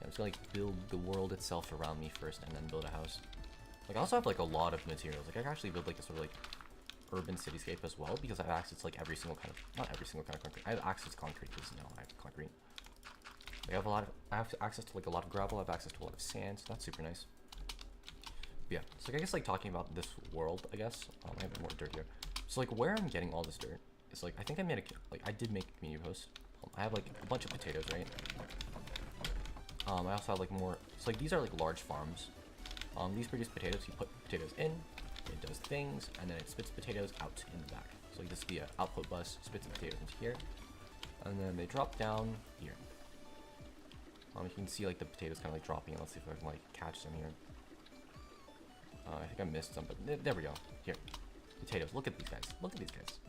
I'm just gonna like build the world itself around me first and then build a house. Like I also have like a lot of materials. Like I can actually build like a sort of like urban cityscape as well, because I have access to like every single kind of, not every single kind of concrete. I have access to concrete because you know I have concrete. I have access to like a lot of gravel. I have access to a lot of sand, so that's super nice. But yeah, so like, I guess like talking about this world, I guess I have more dirt here. So like where I'm getting all this dirt is like I think I made I did make a community post. I have like a bunch of potatoes, right? I also have like more. So like these are like large farms. These produce potatoes. You put potatoes in. It does things, and then it spits potatoes out in the back. So like this is the output bus, spits the potatoes into here, and then they drop down here. You can see like the potatoes kind of like dropping. Let's see if I can like catch them here. I think I missed some, but there we go. Here, potatoes. Look at these guys. Look at these guys.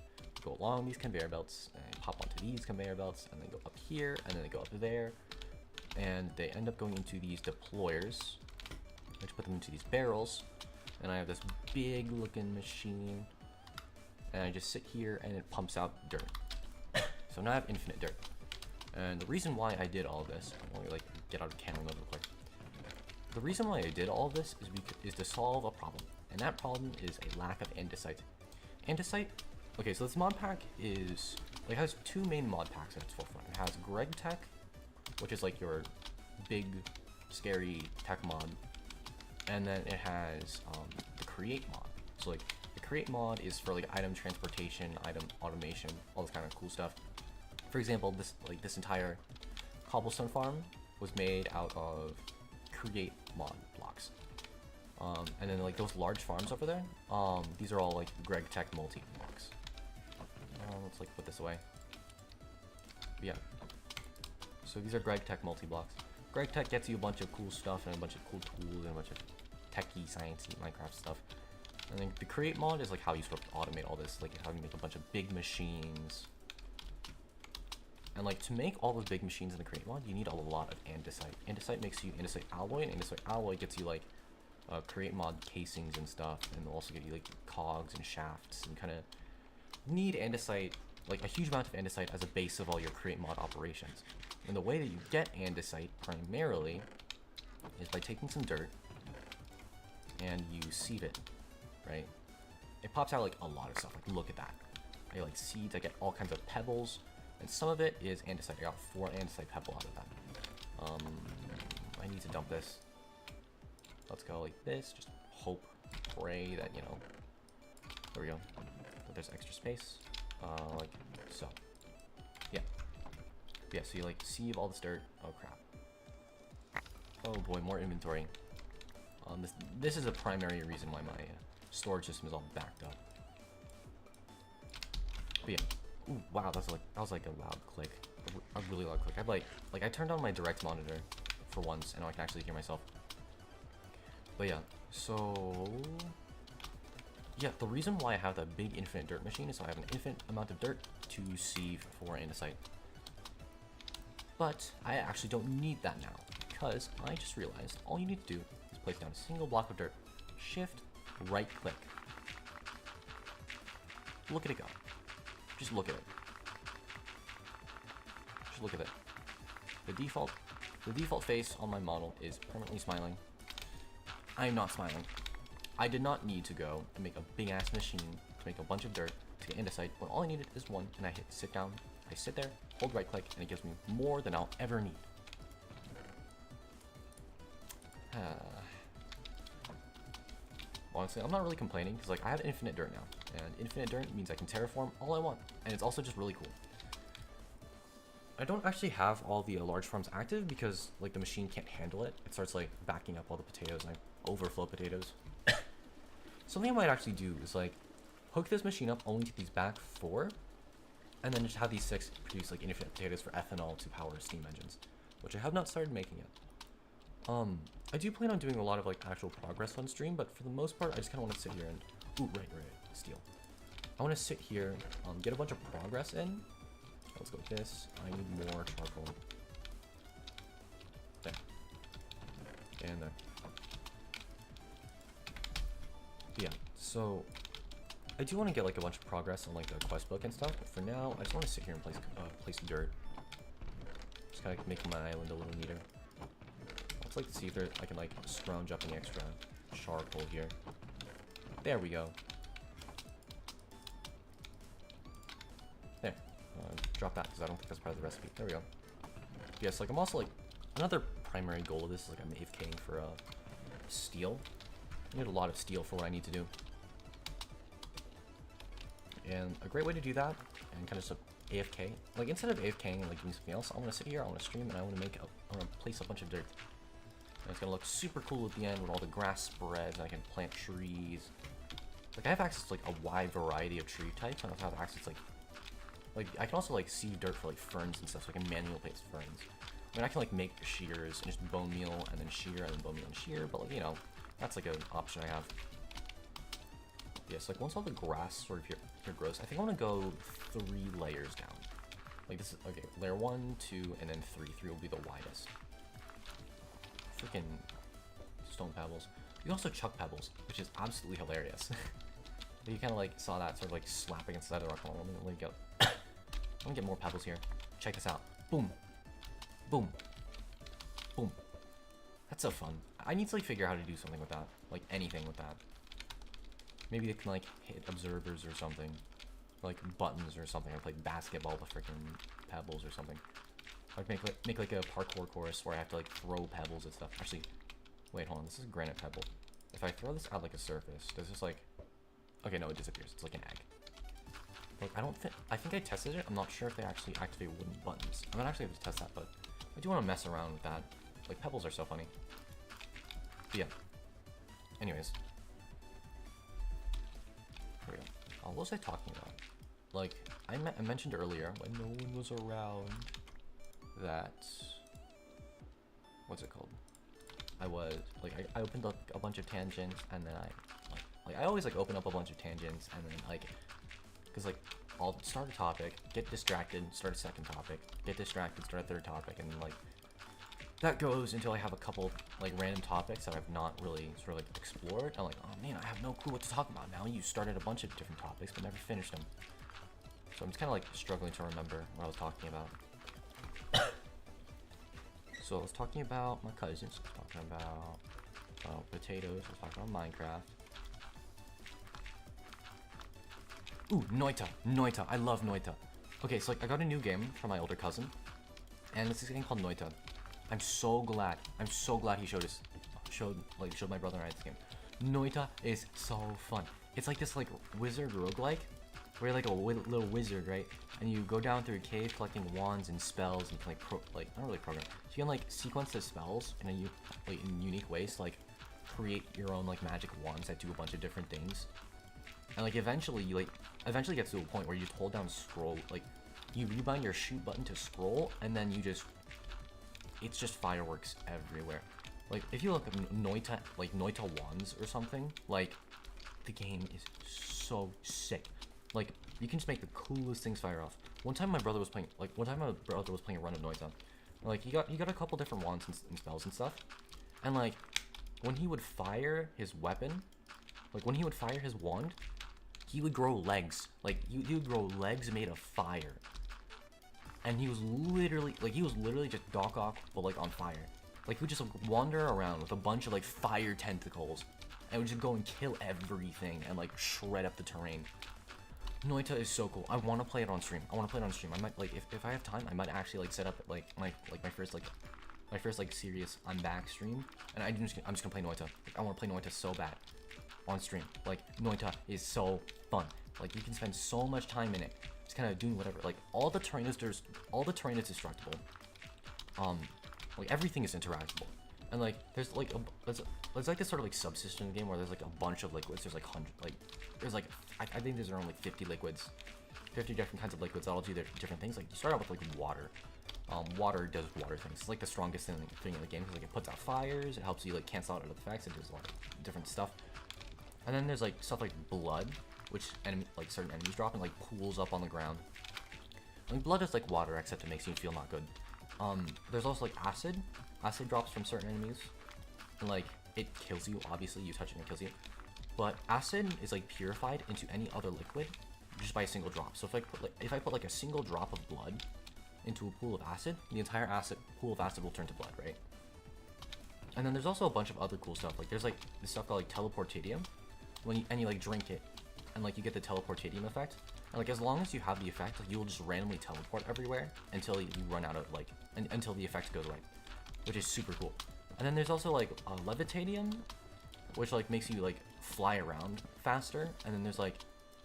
Go along these conveyor belts, and they pop onto these conveyor belts, and they go up here, and then they go up there, and they end up going into these deployers, which put them into these barrels. And I have this big looking machine, and I just sit here and it pumps out dirt. So now I have infinite dirt. And the reason why I did all of this, I'm going to like get out of camera mode real quick. The reason why I did all of this is to solve a problem, and that problem is a lack of andesite. Andesite, okay, so this mod pack is, like, has two main mod packs at its forefront. It has Greg Tech, which is like your big, scary tech mod. And then it has the create mod. So like the create mod is for like item transportation, item automation, all this kind of cool stuff. For example, this entire cobblestone farm was made out of create mod blocks. And then like those large farms over there, these are all like Greg Tech multi blocks. Let's like put this away. But yeah. So these are Greg Tech multi blocks. Greg Tech gets you a bunch of cool stuff and a bunch of cool tools and a bunch of techie, sciencey Minecraft stuff. And then the create mod is like how you sort of automate all this, like how you make a bunch of big machines. And like to make all those big machines in the create mod, you need a lot of andesite. Andesite makes you andesite alloy, and andesite alloy gets you like create mod casings and stuff, and they'll also get you like cogs and shafts, and kind of need andesite, like a huge amount of andesite as a base of all your create mod operations. And the way that you get andesite primarily is by taking some dirt and you sieve it, right? It pops out like a lot of stuff. Like look at that. I get like seeds. I get all kinds of pebbles, and some of it is andesite. I got 4 andesite pebble out of that. I need to dump this. Let's go like this. Just hope, pray that, you know. There we go. But there's extra space, like so. Yeah. Yeah, so you like sieve all this dirt. Oh crap. Oh boy, more inventory. This is a primary reason why my storage system is all backed up. But yeah. Ooh, wow, that was like a loud click. A really loud click. I turned on my direct monitor for once, and I can actually hear myself. But yeah, so yeah, the reason why I have that big infinite dirt machine is so I have an infinite amount of dirt to sieve for andesite. But I actually don't need that now, because I just realized all you need to do is place down a single block of dirt, shift, right click. Look at it go. Just look at it. Just look at it. The default face on my model is permanently smiling. I'm not smiling. I did not need to go and make a big ass machine to make a bunch of dirt to get andesite when all I needed is one, and I hit sit down. I sit there, hold right click, and it gives me more than I'll ever need. Honestly, I'm not really complaining because like I have infinite dirt now, and infinite dirt means I can terraform all I want, and it's also just really cool. I don't actually have all the large farms active because like the machine can't handle it. It starts like backing up all the potatoes, and I overflow potatoes. Something I might actually do is like hook this machine up only to these back 4, and then just have these 6 produce like infinite potatoes for ethanol to power steam engines, which I have not started making yet. I do plan on doing a lot of like actual progress on stream, but for the most part, I just kind of want to sit here and ooh, right, steel. I want to sit here, get a bunch of progress in. Let's go with this. I need more charcoal. There. And there. Yeah, so I do want to get like a bunch of progress on like the quest book and stuff, but for now, I just want to sit here and place dirt. Just kind of make my island a little neater. Let's like see if I can like scrounge up any extra charcoal here. There we go. There. Drop that because I don't think that's part of the recipe. There we go. Yes, like I'm also like another primary goal of this is like I'm AFKing for steel. I need a lot of steel for what I need to do. And a great way to do that, and kind of just AFK, like instead of AFKing and like doing something else, I want to sit here, I want to stream, and I want to place a bunch of dirt. And it's gonna look super cool at the end when all the grass spreads, and I can plant trees. Like I have access to like a wide variety of tree types. I don't have access to like I can also like sieve dirt for like ferns and stuff, so I can manually place ferns. I mean, I can like make shears and just bone meal and then shear and then bone meal and shear, but like, you know, that's like an option I have. Yes, like once all the grass sort of here grows, I think I want to go 3 layers down. Like this is, okay, layer 1, 2, and then 3. 3 will be the widest. Freaking stone pebbles. You can also chuck pebbles, which is absolutely hilarious. You kind of like saw that sort of like slap against the other rock. Let me go. I'm gonna get more pebbles here. Check this out. Boom. Boom. Boom. That's so fun. I need to like figure out how to do something with that. Like anything with that. Maybe they can like hit observers or something. Like buttons or something. Like play basketball with freaking pebbles or something. Like make like a parkour course where I have to like throw pebbles and stuff. Actually, wait, hold on. This is a granite pebble. If I throw this at like a surface, does this like... Okay, no, it disappears. It's like an egg. Like, I think I tested it. I'm not sure if they actually activate wooden buttons. I'm gonna actually have to test that, but I do want to mess around with that. Like, pebbles are so funny. But yeah. Anyways. Here we go. What was I talking about? Like, I mentioned earlier, when no one was around, that... What's it called? I opened up a bunch of tangents, and then I always, like, open up a bunch of tangents, and then, like... Because, like, I'll start a topic, get distracted, start a second topic, get distracted, start a third topic, and, like... That goes until I have a couple, like, random topics that I've not really sort of, like, explored. I'm like, oh man, I have no clue what to talk about now. You started a bunch of different topics, but never finished them. So I'm just kind of, like, struggling to remember what I was talking about. So I was talking about my cousins. I was talking about potatoes. I was talking about Minecraft. Ooh, Noita. Noita. I love Noita. Okay, so, like, I got a new game from my older cousin. And it's this game called Noita. I'm so glad he showed my brother and I this game. Noita is so fun. It's like this, like, wizard roguelike, where you're like a little wizard, right? And you go down through a cave collecting wands and spells and not really program. So you can, like, sequence the spells in in unique ways to, like, create your own, like, magic wands that do a bunch of different things. And, like, eventually you get to a point where you just hold down scroll, like, you rebind your shoot button to scroll, and then it's just fireworks everywhere. Like, if you look at Noita wands or something, like, the game is so sick. Like, you can just make the coolest things fire off. One time my brother was playing a run of Noita. Like, he got a couple different wands and spells and stuff. And, like, when he would fire his weapon, like, when he would fire his wand, he would grow legs. Like, he would grow legs made of fire. And he was literally just doxx, but, like, on fire. Like, he would just, like, wander around with a bunch of, like, fire tentacles, and would just go and kill everything and, like, shred up the terrain. Noita is so cool. I want to play it on stream. I might, like, if I have time, I might actually, like, set up, like, my first serious I'm back stream, and I'm just gonna play Noita. Like, I want to play Noita so bad on stream. Like, Noita is so fun. Like, you can spend so much time in it. Just kind of doing whatever. Like, all the terrain is destructible. Like, everything is interactable. And, like, there's like this sort of, like, subsystem in the game where there's, like, a bunch of liquids. There's, like, I think there's around, like, 50 liquids, 50 different kinds of liquids that all do different things. Like, you start out with, like, water. Water does water things. It's like the strongest thing in the game because, like, it puts out fires. It helps you, like, cancel out other effects. It does a lot of different stuff. And then there's, like, stuff like blood, which certain enemies drop and, like, pools up on the ground. I mean, blood is like water, except it makes you feel not good. There's also, like, acid. Acid drops from certain enemies, and, like, it kills you. Obviously, you touch it and it kills you. But acid is, like, purified into any other liquid just by a single drop. So if I put like a single drop of blood into a pool of acid, the entire pool of acid will turn to blood, right? And then there's also a bunch of other cool stuff. Like, there's, like, this stuff called, like, teleportatium. And you like drink it, and, like, you get the teleportatium effect. And, like, as long as you have the effect, like, you will just randomly teleport everywhere until you run out of, like, until the effect goes away, which is super cool. And then there's also, like, levitatium, which, like, makes you, like, fly around faster. And then there's, like,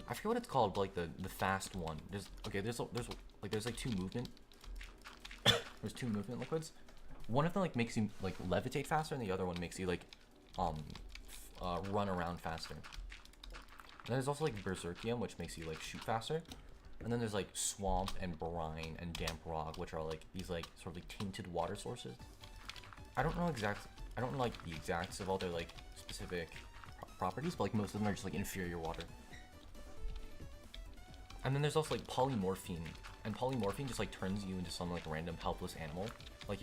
I forget what it's called, but, like, the fast one. There's like two movement. There's two movement liquids. One of them, like, makes you, like, levitate faster, and the other one makes you, like, run around faster. And there's also, like, berserkium, which makes you, like, shoot faster. And then there's, like, swamp and brine and damp rock, which are, like, these, like, sort of, like, tainted water sources. I don't know, like, the exacts of all their, like, specific properties, but, like, most of them are just, like, inferior water. And then there's also, like, polymorphine, and polymorphine just, like, turns you into some, like, random helpless animal. Like,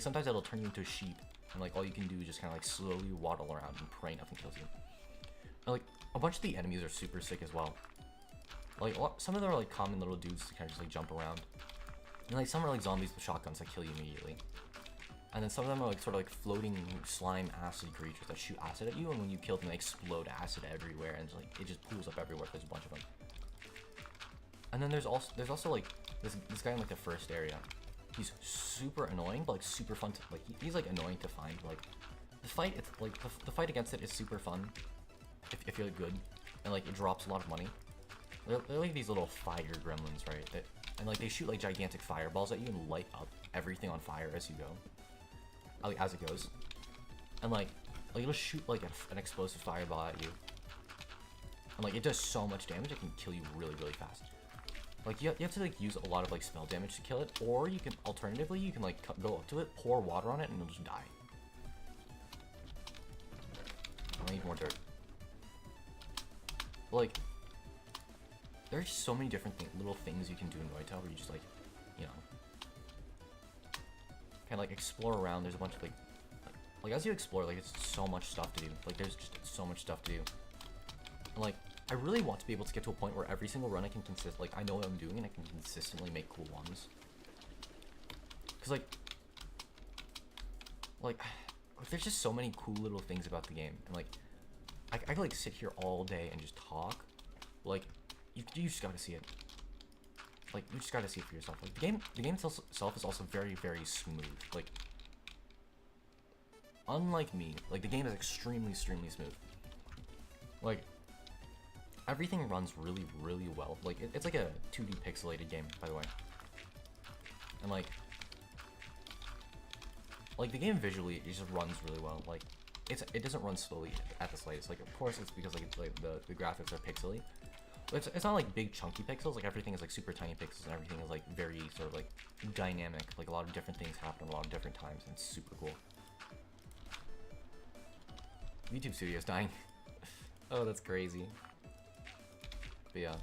sometimes it'll turn you into a sheep, and, like, all you can do is just kind of, like, slowly waddle around and pray nothing kills you. And, like, a bunch of the enemies are super sick as well. Like, some of them are, like, common little dudes to kind of just, like, jump around. And, like, some are, like, zombies with shotguns that kill you immediately. And then some of them are, like, sort of, like, floating slime acid creatures that shoot acid at you, and when you kill them, they explode acid everywhere, and, like, it just pools up everywhere. There's a bunch of them. And then there's also like, this guy in, like, the first area. He's super annoying, but, like, super fun he's, like, annoying to find. Like, the fight against it is super fun. if you're good, and like it drops a lot of money. They're like these little fire gremlins, right? And like they shoot like gigantic fireballs at you and light up everything on fire as you go, like as it goes. And like it'll shoot like an explosive fireball at you, and like it does so much damage it can kill you really fast. Like you have to like use a lot of like spell damage to kill it, or you can alternatively you can like go up to it, pour water on it, and it'll just die. I need more dirt. Like there's so many different little things you can do in Noita where you just like, you know, kind of like explore around. There's a bunch of like as you explore, like it's so much stuff to do. Like there's just so much stuff to do. And like I really want to be able to get to a point where every single run I can like I know what I'm doing and I can consistently make cool ones. Cause like there's just so many cool little things about the game, and like I could like sit here all day and just talk. Like you just gotta see it. Like you just gotta see it for yourself. Like the game itself is also very smooth. Like unlike me, like the game is extremely smooth. Like everything runs really well. Like it's like a 2D pixelated game, by the way. And like the game visually it just runs really well. Like it doesn't run slowly at the slightest. Like of course it's because like the graphics are pixely. But it's not like big chunky pixels. Like everything is like super tiny pixels, and everything is like very sort of like dynamic. Like a lot of different things happen at a lot of different times, and it's super cool. YouTube Studio's dying. Oh, that's crazy. But yeah.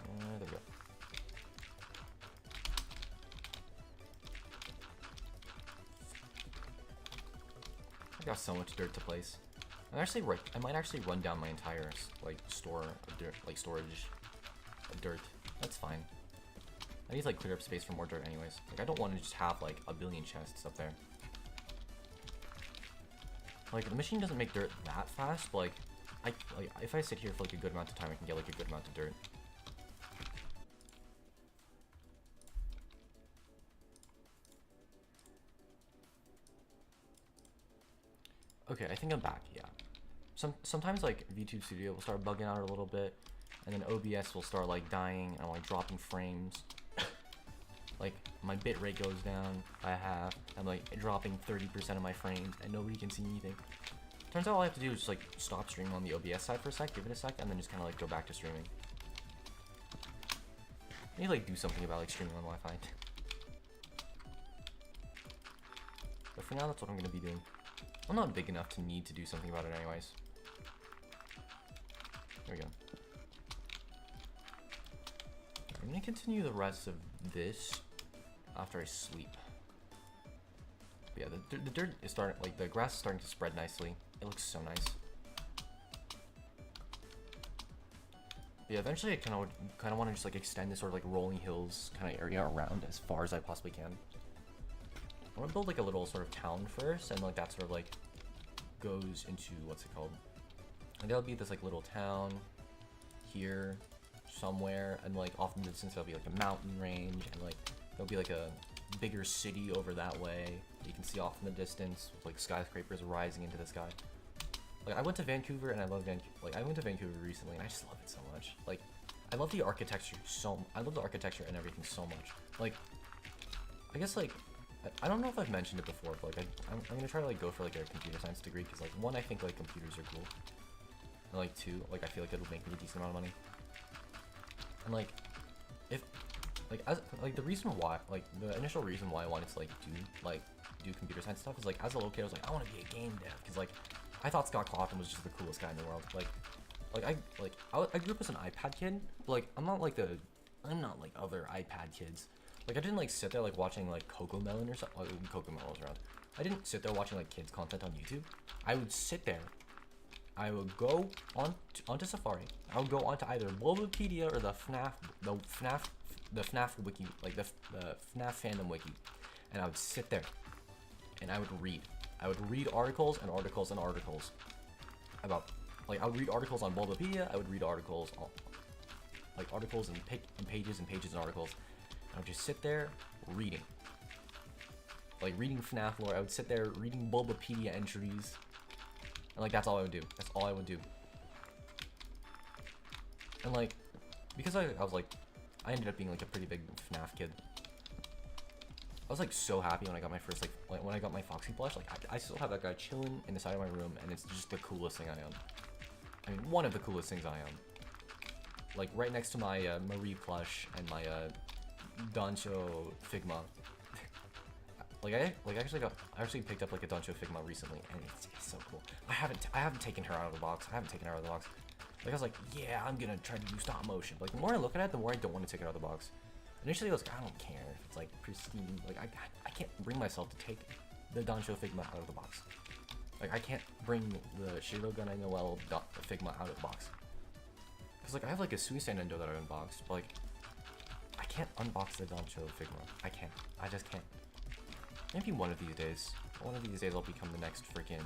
There we go. I got so much dirt to place. I might actually run down my entire like store of dirt, like storage of dirt. That's fine. I need to like clear up space for more dirt anyways. Like I don't want to just have like a billion chests up there. Like the machine doesn't make dirt that fast, but like if I sit here for like a good amount of time I can get like a good amount of dirt. Okay, I think I'm back, yeah. Sometimes like VTube Studio will start bugging out a little bit, and then OBS will start like dying and like dropping frames. Like my bitrate goes down by half. I'm like dropping 30% of my frames and nobody can see anything. Turns out all I have to do is just like stop streaming on the OBS side for a sec, give it a sec, and then just kind of like go back to streaming. I need to like do something about like streaming on Wi-Fi. But for now, that's what I'm gonna be doing. I'm not big enough to need to do something about it anyways. There we go. I'm gonna continue the rest of this after I sleep. But yeah, the dirt is starting, like the grass is starting to spread nicely. It looks so nice. But yeah, eventually I kind of want to just like extend this sort of like rolling hills kind of area around as far as I possibly can. I want to build like a little sort of town first, and like that sort of like goes into what's it called? And there'll be this like little town here somewhere, and like off in the distance there'll be like a mountain range, and like there'll be like a bigger city over that way that you can see off in the distance with like skyscrapers rising into the sky. Like I went to Vancouver and I love Vancouver. Like I went to Vancouver recently and I just love it so much. Like I love the architecture I love the architecture and everything so much. Like I guess like I don't know if I've mentioned it before, but like I'm gonna try to like go for like a computer science degree, because like one, I think like computers are cool, and like two, like I feel like it'll make me a decent amount of money. And like if like as like the reason why, like the initial reason why I wanted to like do computer science stuff is like as a little kid I was like I want to be a game dev, because like I thought Scott Cawthon was just the coolest guy in the world. I grew up as an iPad kid, but like I'm not like other iPad kids. Like I didn't like sit there like watching like Cocomelon or something. Cocomelon was around. I didn't sit there watching like kids content on YouTube. I would sit there. I would go onto Safari. I would go onto either Bulbapedia or the FNAF wiki, like the FNAF fandom wiki, and I would sit there and I would read. I would read articles and articles and articles about, like I would read articles on Bulbapedia. I would read articles on, like articles and pages and pages and articles. I would just sit there reading. like reading FNAF lore. I would sit there reading Bulbapedia entries, and like that's all I would do. That's all I would do. And like, because I was like, I ended up being like a pretty big FNAF kid. I was like so happy when I got my first like when I got my Foxy plush. Like I still have that guy chilling in the side of my room, and it's just the coolest thing I own. I mean, one of the coolest things I own. Like right next to my Marie plush and my Doncho Figma. I actually picked up like a Doncho Figma recently, and it's so cool. I haven't taken her out of the box. Like I was like, yeah, I'm gonna try to do stop motion. But like the more I look at it, the more I don't want to take it out of the box. Initially I was like, I don't care if it's like pristine. Like I can't bring myself to take the Doncho Figma out of the box. Like I can't bring the Shirogun Noel Figma out of the box. Cause like I have like a Suicide Endo that I unboxed, but like I can't unbox the Doncho Figma. I can't. I just can't. Maybe one of these days I'll become the next freaking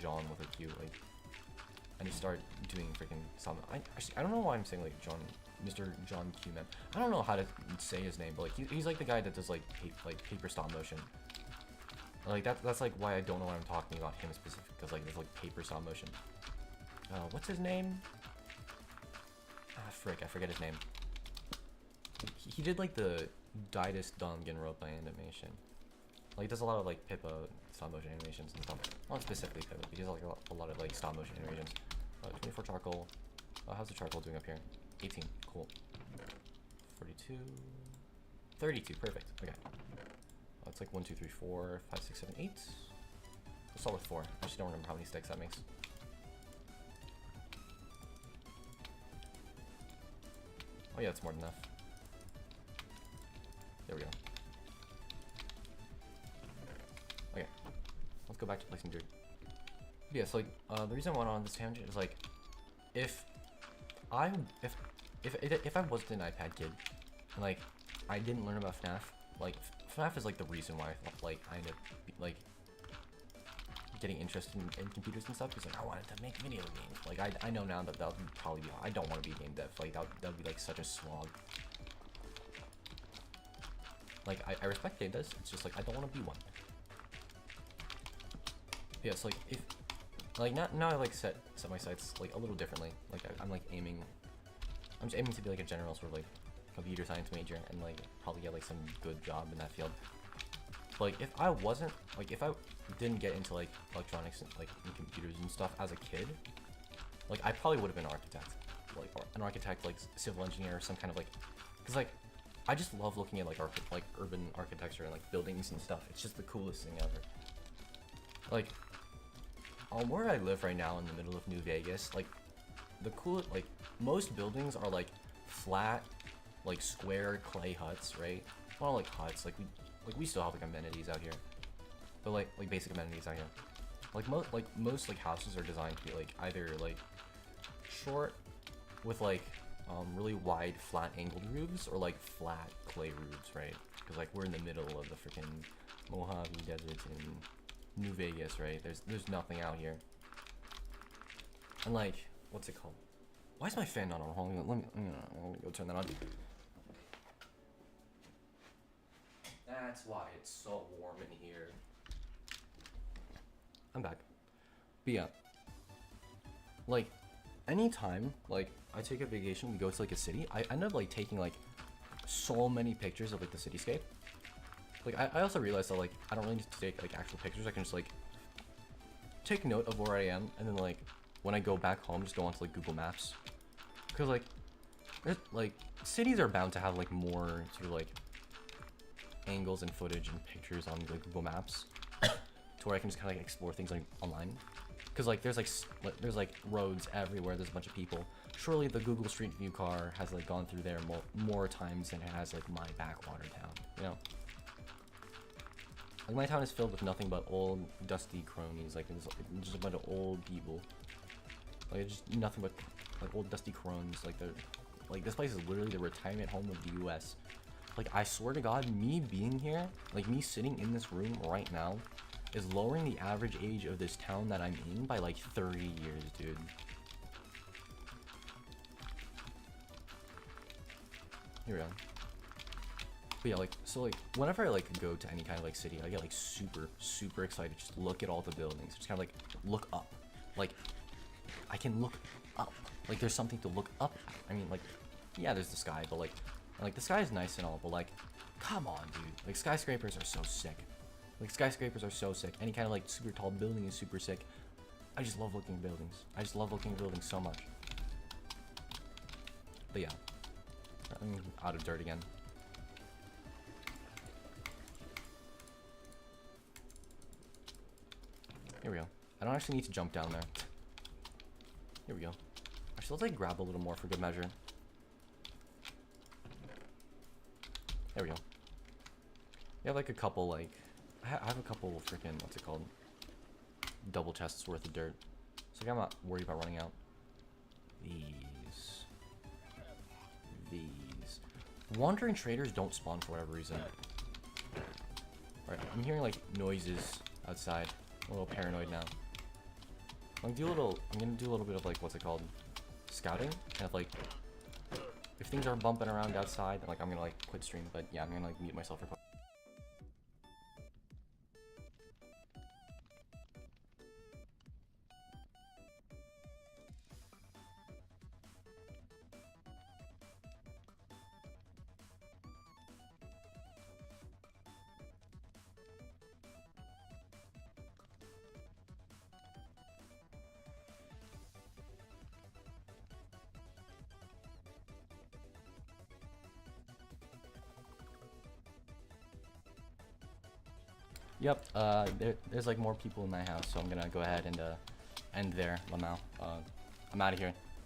John with a Q, like, and just start doing freaking some. I don't know why I'm saying like Mr. John Q Man. I don't know how to say his name, but like he's like the guy that does like paper stop motion. Like that's like why I don't know what I'm talking about him specifically, because like there's like paper stop motion. What's his name? Ah, frick, I forget his name. He did like the Didus Danganronpa animation. Like, there's a lot of like Pippa stop motion animations and stuff. Not specifically Pippa, but he does like a lot of like stop motion animations. 24 charcoal. How's the charcoal doing up here? 18. Cool. 42. 32. Perfect. Okay. It's like 1, 2, 3, 4, 5, 6, 7, 8. Let's start with 4. I actually don't remember how many sticks that makes. Oh yeah, it's more than enough. There we go. Okay, let's go back to placing dirt. Yeah, so like the reason I went on this tangent is like, if I wasn't an iPad kid, and like I didn't learn about FNAF, like FNAF is like the reason why I ended up like getting interested in computers and stuff, because like I wanted to make video games. Like I know now that would probably be, I don't want to be a game dev. Like that would be like such a slog. Like I respect game devs, it's just like I don't want to be one. Yeah, so like if like now I like set my sights like a little differently. Like I'm just aiming to be like a general sort of like computer science major and like probably get like some good job in that field. But like if I wasn't like, if I didn't get into like electronics and like and computers and stuff as a kid, like I probably would have been an architect, like or an architect, like civil engineer or some kind of like, because like I just love looking at like urban architecture and like buildings and stuff. It's just the coolest thing ever. Like where I live right now in the middle of New Vegas, like the coolest, like most buildings are like flat, like square clay huts, right? Not like huts, like we still have like amenities out here, but like basic amenities out here. Like most like houses are designed to be like either like short with like really wide flat angled roofs, or like flat clay roofs, right? Because like we're in the middle of the freaking Mojave Desert in New Vegas, right? There's nothing out here. And like, what's it called? Why is my fan not on? Hold on, let me go turn that on. That's why it's so warm in here. I'm back. But yeah, like anytime like I take a vacation, we go to like a city, I end up like taking like so many pictures of like the cityscape. Like I also realized that like I don't really need to take like actual pictures. I can just like take note of where I am, and then like when I go back home, just go onto like Google Maps, because like cities are bound to have like more sort of like angles and footage and pictures on like Google Maps, to where I can just kind of like explore things like online. Because like there's like roads everywhere. There's a bunch of people. Surely the Google Street View car has like gone through there more times than it has like my backwater town. You know. Like my town is filled with nothing but old, dusty cronies. Like there's just a bunch of old people. Like it's just nothing but like old, dusty crones. Like they're like, this place is literally the retirement home of the U.S. Like I swear to God, me being here, like me sitting in this room right now, is lowering the average age of this town that I'm in by like 30 years, dude. Here we go. But yeah, like, so like, whenever I like go to any kind of like city, I get like super excited. Just look at all the buildings. Just kind of like look up. Like, I can look up. Like, there's something to look up at. I mean, like, yeah, there's the sky, but like the sky is nice and all, but like, come on, dude. Like, skyscrapers are so sick. Like, skyscrapers are so sick. Any kind of like super tall building is super sick. I just love looking at buildings. I just love looking at buildings so much. But yeah, I'm out of dirt again. Here we go. I don't actually need to jump down there. Here we go. Actually, let's like grab a little more for good measure. There we go. We have like a couple like, I have a couple freaking, what's it called? Double chests worth of dirt. So like, I'm not worried about running out. These. Wandering traders don't spawn for whatever reason. Alright, I'm hearing like noises outside. I'm a little paranoid now. I'm gonna do a little bit of like, what's it called? Scouting? Kind of like, if things are bumping around outside, then like I'm gonna like quit stream, but yeah, I'm gonna like mute myself for quick. Yep, there's like more people in my house, so I'm gonna go ahead and end there, lmao. I'm out of here.